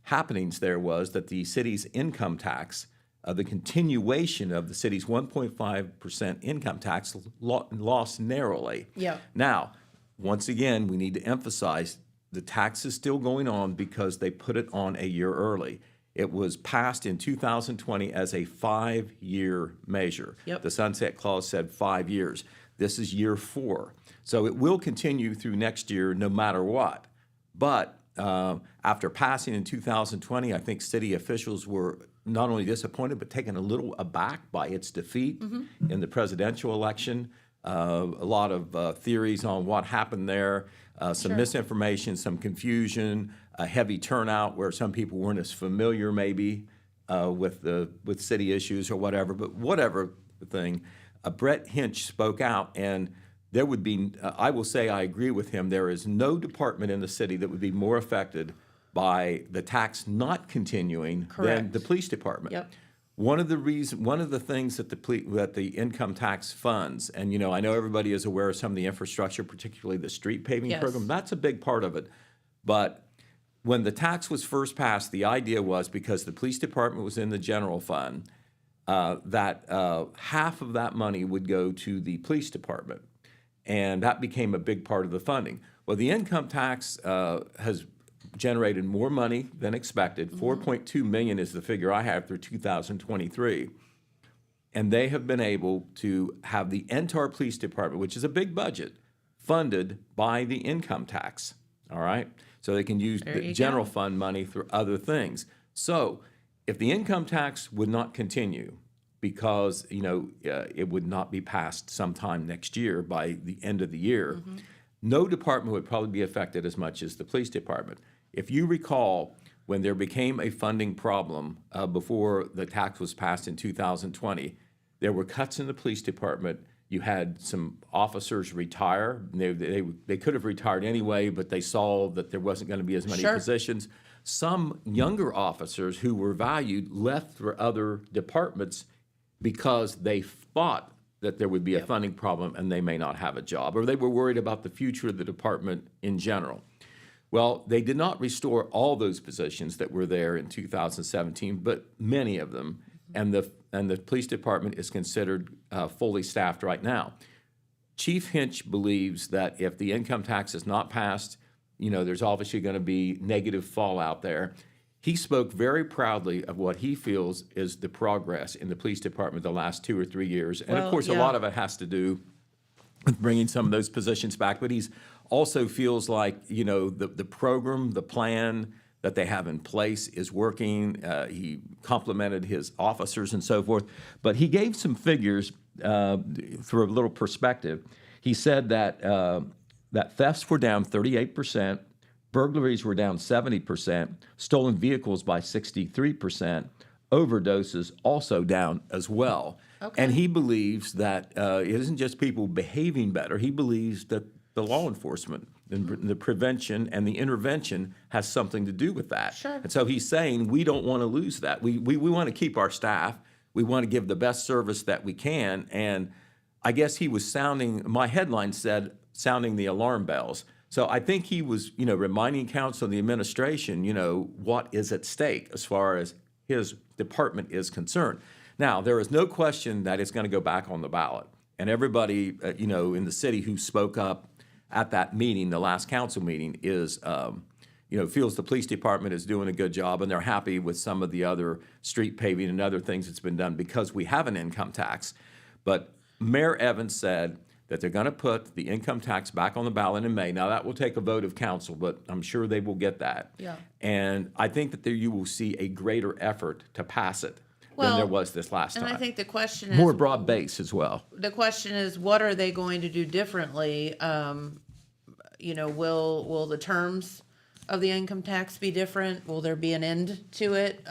happenings there was that the city's income tax, the continuation of the city's 1.5% income tax lost narrowly. Yeah. Now, once again, we need to emphasize the tax is still going on because they put it on a year early. It was passed in 2020 as a 5-year measure. Yep. The sunset clause said 5 years. This is year 4. So it will continue through next year no matter what. But after passing in 2020, I think city officials were not only disappointed, but taken a little aback by its defeat in the presidential election. A lot of theories on what happened there, some misinformation, some confusion, a heavy turnout where some people weren't as familiar maybe with city issues or whatever. But whatever the thing, Brett Hinch spoke out, and there would be, I will say I agree with him, there is no department in the city that would be more affected by the tax not continuing than Correct. the police department. Yep. One of the things that the income tax funds, and I know everybody is aware of some of the infrastructure, particularly the street paving Yes. program. That's a big part of it. But when the tax was first passed, the idea was because the police department was in the general fund, that half of that money would go to the police department, and that became a big part of the funding. Well, the income tax has generated more money than expected. $4.2 million is the figure I have through 2023. And they have been able to have the entire police department, which is a big budget, funded by the income tax. All right? So they can use the general fund money for other things. So if the income tax would not continue because, it would not be passed sometime next year by the end of the year, no department would probably be affected as much as the police department. If you recall, when there became a funding problem before the tax was passed in 2020, there were cuts in the police department. You had some officers retire. They could have retired anyway, but they saw that there wasn't going to be as many positions. Some younger officers who were valued left for other departments because they thought that there would be a funding problem and they may not have a job, or they were worried about the future of the department in general. Well, they did not restore all those positions that were there in 2017, but many of them, and the police department is considered fully staffed right now. Chief Hinch believes that if the income tax is not passed, there's obviously going to be negative fallout there. He spoke very proudly of what he feels is the progress in the police department the last 2 or 3 years, and of course, a lot of it has to do with bringing some of those positions back. But he's also feels like, the program, the plan that they have in place is working. He complimented his officers and so forth. But he gave some figures for a little perspective. He said that thefts were down 38%, burglaries were down 70%, stolen vehicles by 63%, overdoses also down as well. Okay. And he believes that it isn't just people behaving better. He believes that the law enforcement and the prevention and the intervention has something to do with that. Sure. And so he's saying we don't want to lose that. We want to keep our staff. We want to give the best service that we can. And I guess he was my headline said, sounding the alarm bells. So I think he was, reminding council and the administration, what is at stake as far as his department is concerned. Now, there is no question that it's going to go back on the ballot. And everybody, in the city who spoke up at that meeting, the last council meeting, is, feels the police department is doing a good job, and they're happy with some of the other street paving and other things that's been done because we have an income tax. But Mayor Evans said that they're going to put the income tax back on the ballot in May. Now, that will take a vote of council, but I'm sure they will get that. Yeah. And I think that you will see a greater effort to pass it than there was this last time. And I think the question is more broad base as well. The question is, what are they going to do differently? Will the terms of the income tax be different? Will there be an end to it?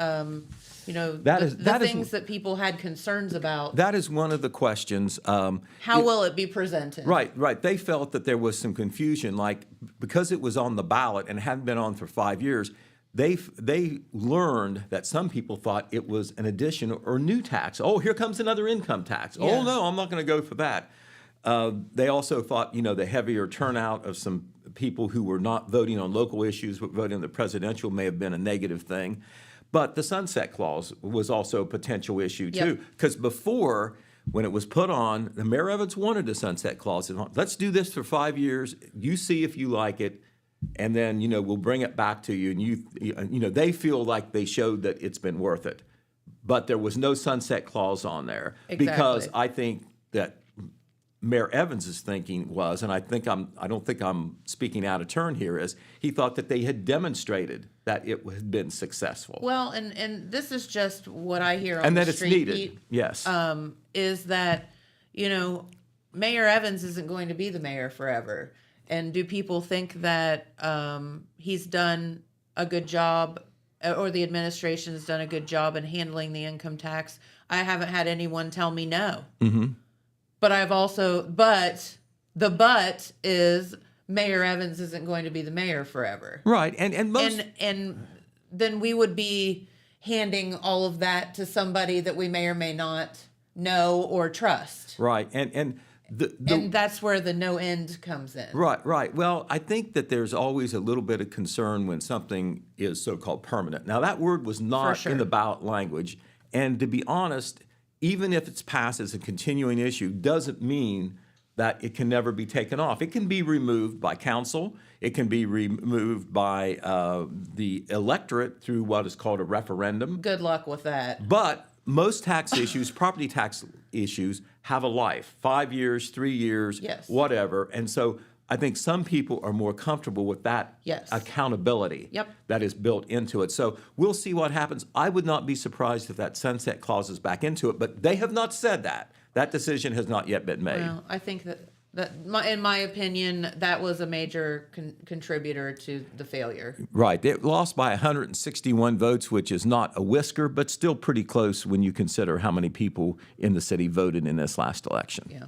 That is- the that is- things that people had concerns about. That is one of the questions. How will it be presented? Right. They felt that there was some confusion, like because it was on the ballot and hadn't been on for 5 years. They learned that some people thought it was an addition or new tax. Oh, here comes another income tax. Yeah. Oh no, I'm not going to go for that. They also thought, the heavier turnout of some people who were not voting on local issues but voting on the presidential may have been a negative thing. But the sunset clause was also a potential issue too, Yep. because before, when it was put on, the Mayor Evans wanted a sunset clause. Let's do this for 5 years. You see if you like it, and then we'll bring it back to you. And they feel like they showed that it's been worth it, but there was no sunset clause on there because Exactly. I think that Mayor Evans' thinking was, and I don't think I'm speaking out of turn here, is he thought that they had demonstrated that it had been successful. Well, and this is just what I hear on And the that it's street, needed. Pete, Yes. is that, Mayor Evans isn't going to be the mayor forever. And do people think that he's done a good job, or the administration has done a good job in handling the income tax? I haven't had anyone tell me no. Mm-hmm. But the but is Mayor Evans isn't going to be the mayor forever. Right. And most And then we would be handing all of that to somebody that we may or may not know or trust. right. And the And that's where the no end comes in. Right. Well, I think that there's always a little bit of concern when something is so-called permanent. Now, that word was not sure. in the ballot language, and to be honest, even if it's passed as a continuing issue, doesn't mean that it can never be taken off. It can be removed by council. It can be removed by the electorate through what is called a referendum. Good luck with that. But most tax issues, property tax issues, have a life, 5 years, 3 years, Yes. whatever. And so I think some people are more comfortable with that Yes. accountability Yep. that is built into it. So we'll see what happens. I would not be surprised if that sunset clause is back into it, but they have not said that. That decision has not yet been made. Well, I think in my opinion, that was a major contributor to the failure. Right. It lost by 161 votes, which is not a whisker, but still pretty close when you consider how many people in the city voted in this last election. Yeah.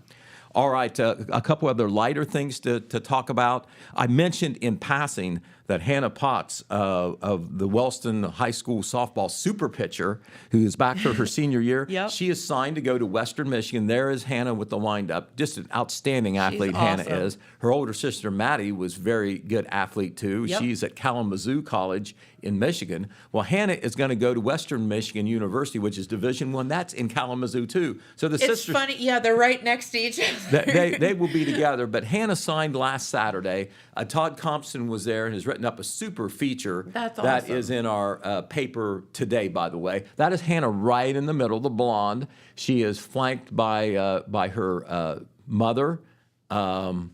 All right, a couple other lighter things to talk about. I mentioned in passing that Hannah Potts of the Wellston High School softball super pitcher, who is back for her senior year, Yep. she is signed to go to Western Michigan. There is Hannah with the windup. Just an outstanding athlete, Hannah awesome. is. Her older sister, Maddie, was very good athlete, too. Yep. She's at Kalamazoo College in Michigan. Well, Hannah is going to go to Western Michigan University, which is Division I. That's in Kalamazoo, too. So the It's sisters... funny. Yeah, they're right next to each other. They will be together. But Hannah signed last Saturday. Todd Compson was there and has written up a super feature That's that awesome. is in our paper today, by the way. That is Hannah right in the middle, the blonde. She is flanked by her mother,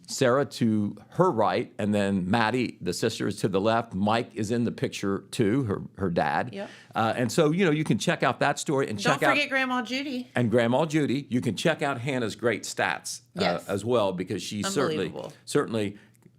Sarah, to her right, and then Maddie, the sister, is to the left. Mike is in the picture, too, her dad. Yep. And so, you can check out that story and Don't check out... forget Grandma Judy. And Grandma Judy, you can check out Hannah's great stats Yes. as well, because she Unbelievable. certainly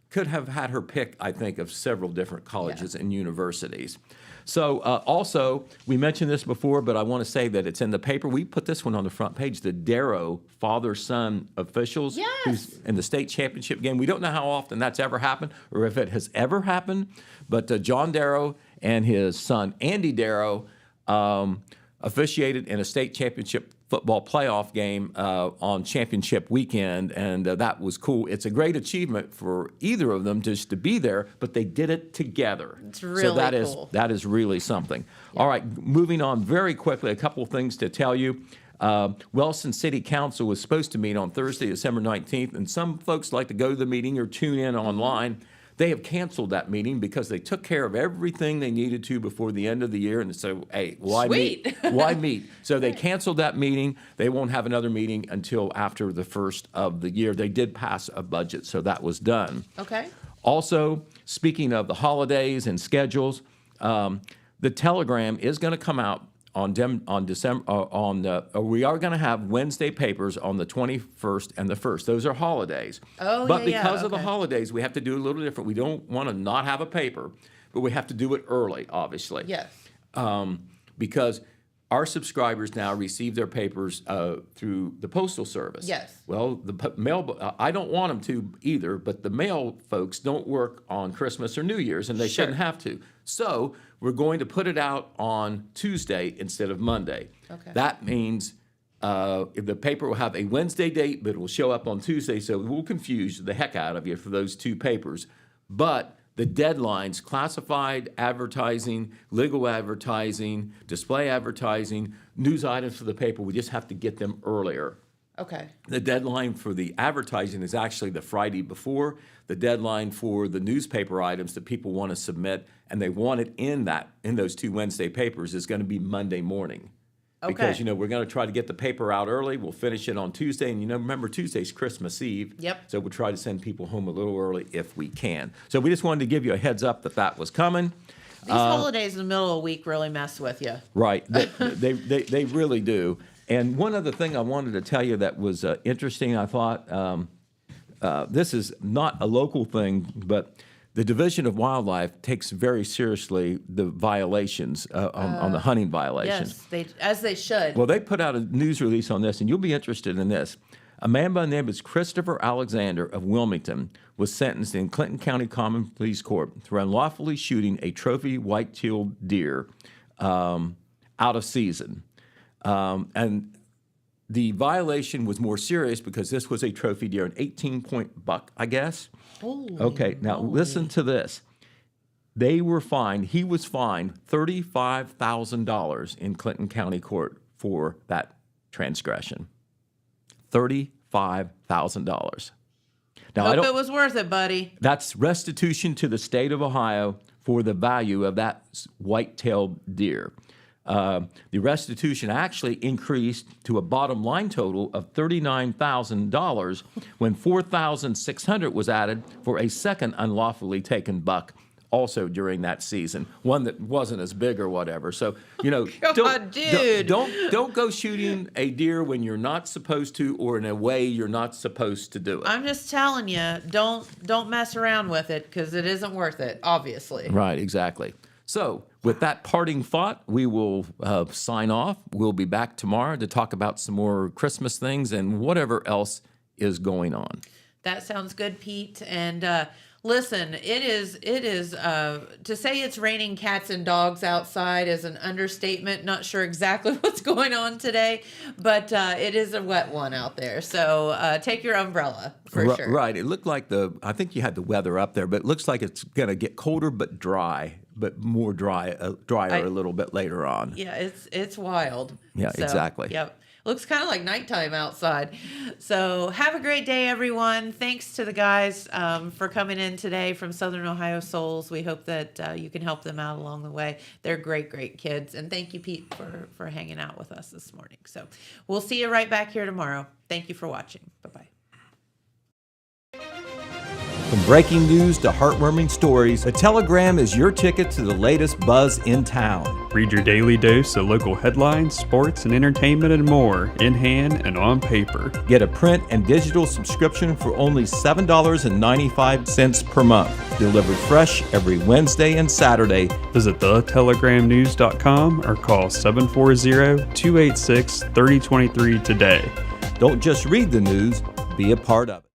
could have had her pick, I think, of several different colleges and universities. So also, we mentioned this before, but I want to say that it's in the paper. We put this one on the front page, the Darrow father-son officials Yes. who's in the state championship game. We don't know how often that's ever happened or if it has ever happened, but John Darrow and his son, Andy Darrow, officiated in a state championship football playoff game on championship weekend, and that was cool. It's a great achievement for either of them just to be there, but they did it together. It's So really that cool. is really something. All right, moving on very quickly, a couple of things to tell you. Wellston City Council was supposed to meet on Thursday, December 19th, and some folks like to go to the meeting or tune in online. They have canceled that meeting because they took care of everything they needed to before the end of the year. And so, hey, why Sweet. meet? Why meet? So they canceled that meeting. They won't have another meeting until after the first of the year. They did pass a budget, so that was done. Okay. Also, speaking of the holidays and schedules, the telegram is going to come out on December. We are going to have Wednesday papers on the 21st and the 1st. Those are holidays. Oh, but yeah, because of the okay. holidays, we have to do a little different. We don't want to not have a paper, but we have to do it early, obviously. Yes. Because our subscribers now receive their papers through the Postal Service. Yes. Well, the mail, I don't want them to either, but the mail folks don't work on Christmas or New Year's, and they Sure. shouldn't have to. So we're going to put it out on Tuesday instead of Monday. Okay. That means if the paper will have a Wednesday date, but it will show up on Tuesday, so it will confuse the heck out of you for those two papers. But the deadlines, classified advertising, legal advertising, display advertising, news items for the paper, we just have to get them earlier. Okay. The deadline for the advertising is actually the Friday before. The deadline for the newspaper items that people want to submit and they want it in those two Wednesday papers is going to be Monday morning. Because, Okay. we're going to try to get the paper out early. We'll finish it on Tuesday. And, remember, Tuesday's Christmas Eve. Yep. So we'll try to send people home a little early if we can. So we just wanted to give you a heads up that was coming. These holidays in the middle of the week really mess with you. Right. They really do. And one other thing I wanted to tell you that was interesting, I thought, this is not a local thing, but the Division of Wildlife takes very seriously the violations on the hunting violations. Yes, as they should. Well, they put out a news release on this, and you'll be interested in this. A man by the name of Christopher Alexander of Wilmington was sentenced in Clinton County Common Police Court for unlawfully shooting a trophy white-tailed deer out of season. And the violation was more serious because this was a trophy deer, an 18-point buck, I guess. Okay, now listen to this. He was fined $35,000 in Clinton County Court for that transgression. $35,000. Now, Hope it was worth it, buddy. that's restitution to the state of Ohio for the value of that white-tailed deer. The restitution actually increased to a bottom line total of $39,000 when $4,600 was added for a second unlawfully taken buck also during that season, one that wasn't as big or whatever. So, don't go shooting a deer when you're not supposed to or in a way you're not supposed to do it. I'm just telling you, don't mess around with it because it isn't worth it, obviously. Right, exactly. So, with that parting thought, we will sign off. We'll be back tomorrow to talk about some more Christmas things and whatever else is going on. That sounds good, Pete. And listen, it is to say it's raining cats and dogs outside is an understatement. Not sure exactly what's going on today, but it is a wet one out there. So take your umbrella for sure. Right. It looked like I think you had the weather up there, but it looks like it's going to get colder but dry, but more drier a little bit later on. Yeah, it's wild. Yeah, exactly. Yep. Looks kind of like nighttime outside. So have a great day, everyone. Thanks to the guys for coming in today from Southern Ohio Souls. We hope that you can help them out along the way. They're great, great kids. And thank you, Pete, for hanging out with us this morning. So we'll see you right back here tomorrow. Thank you for watching. Bye-bye. From breaking news to heartwarming stories, The Telegram is your ticket to the latest buzz in town. Read your daily dose of local headlines, sports, and entertainment and more in hand and on paper. Get a print and digital subscription for only $7.95 per month. Delivered fresh every Wednesday and Saturday. Visit thetelegramnews.com or call 740-286-3023 today. Don't just read the news, be a part of it.